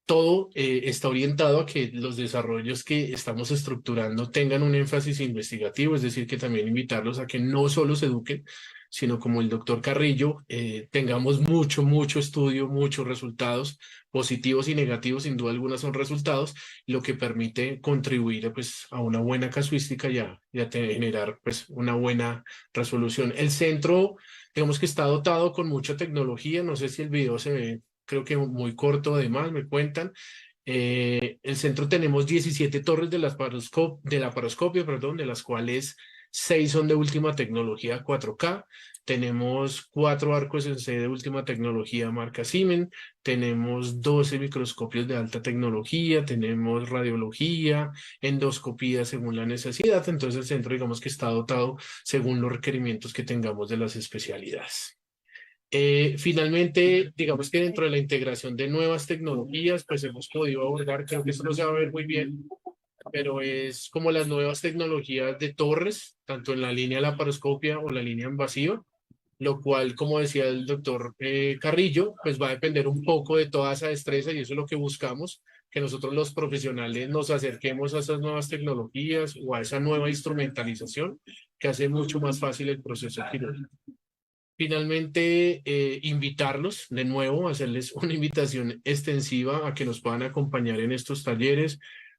todo está orientado a que los desarrollos que estamos estructurando tengan un énfasis investigativo, es decir, que también invitarlos a que no solo se eduquen, sino como el doctor Carrillo, tengamos mucho estudio, muchos resultados, positivos y negativos, sin duda alguna son resultados, lo que permite contribuir pues, a una buena casuística y a generar pues, una buena resolución. El centro, digamos que está dotado con mucha tecnología, no sé si el video se ve, creo que muy corto además, me cuentan. El centro tenemos 17 torres de laparoscopio, perdón, de las cuales 6 son de última tecnología 4K. Tenemos 4 arcos en C de última tecnología marca Siemens. Tenemos 12 microscopios de alta tecnología. Tenemos radiología, endoscopía según la necesidad. Entonces el centro, digamos que está dotado según los requerimientos que tengamos de las especialidades. Finalmente, digamos que dentro de la integración de nuevas tecnologías, pues hemos podido abordar, creo que esto no se va a ver muy bien, pero es como las nuevas tecnologías de torres, tanto en la línea laparoscopia o la línea invasiva, lo cual, como decía el doctor Carrillo, pues va a depender un poco de toda esa destreza y eso es lo que buscamos, que nosotros los profesionales nos acerquemos a esas nuevas tecnologías o a esa nueva instrumentalización que hace mucho más fácil el proceso quirúrgico. Finalmente, invitarlos de nuevo, hacerles una invitación extensiva a que nos puedan acompañar en estos talleres.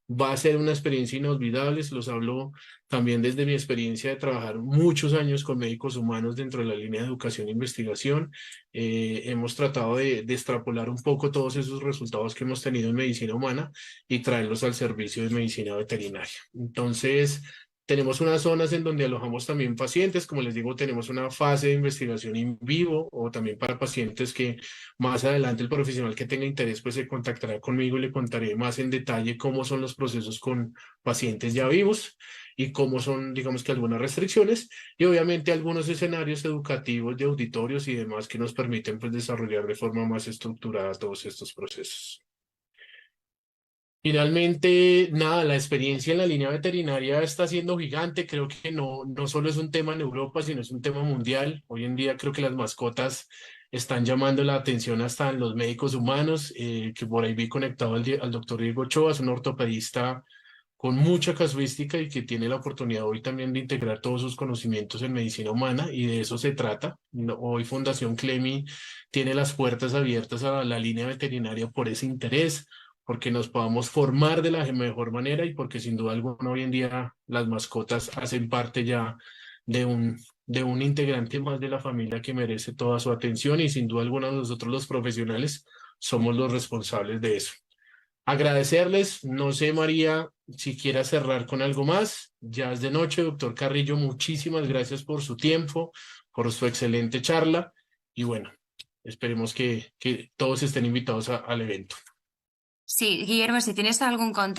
Va a ser una experiencia inolvidable, se los hablo también desde mi experiencia de trabajar muchos años con médicos humanos dentro de la línea de educación e investigación. Hemos tratado de extrapolar un poco todos esos resultados que hemos tenido en medicina humana y traerlos al servicio de medicina veterinaria. Entonces, tenemos unas zonas en donde alojamos también pacientes, como les digo, tenemos una fase de investigación in vivo o también para pacientes que más adelante el profesional que tenga interés pues se contactará conmigo y le contaré más en detalle cómo son los procesos con pacientes ya vivos y cómo son, digamos que algunas restricciones y obviamente algunos escenarios educativos de auditorios y demás que nos permiten pues desarrollar de forma más estructurada todos estos procesos. Finalmente, nada, la experiencia en la línea veterinaria está siendo gigante. Creo que no solo es un tema en Europa, sino es un tema mundial. Hoy en día creo que las mascotas están llamando la atención hasta en los médicos humanos, que por ahí vi conectado al doctor Diego Ochoa, es un ortopedista con mucha casuística y que tiene la oportunidad hoy también de integrar todos sus conocimientos en medicina humana y de eso se trata. Hoy Fundación Clemi tiene las puertas abiertas a la línea veterinaria por ese interés, porque nos podamos formar de la mejor manera y porque sin duda alguna hoy en día las mascotas hacen parte ya de un integrante más de la familia que merece toda su atención y sin duda alguna nosotros los profesionales somos los responsables de eso. Agradecerles, no sé María, si quiera cerrar con algo más, ya es de noche, doctor Carrillo, muchísimas gracias por su tiempo, por su excelente charla y bueno, esperemos que todos estén invitados al evento.
Sí, Guillermo, si tienes algún contacto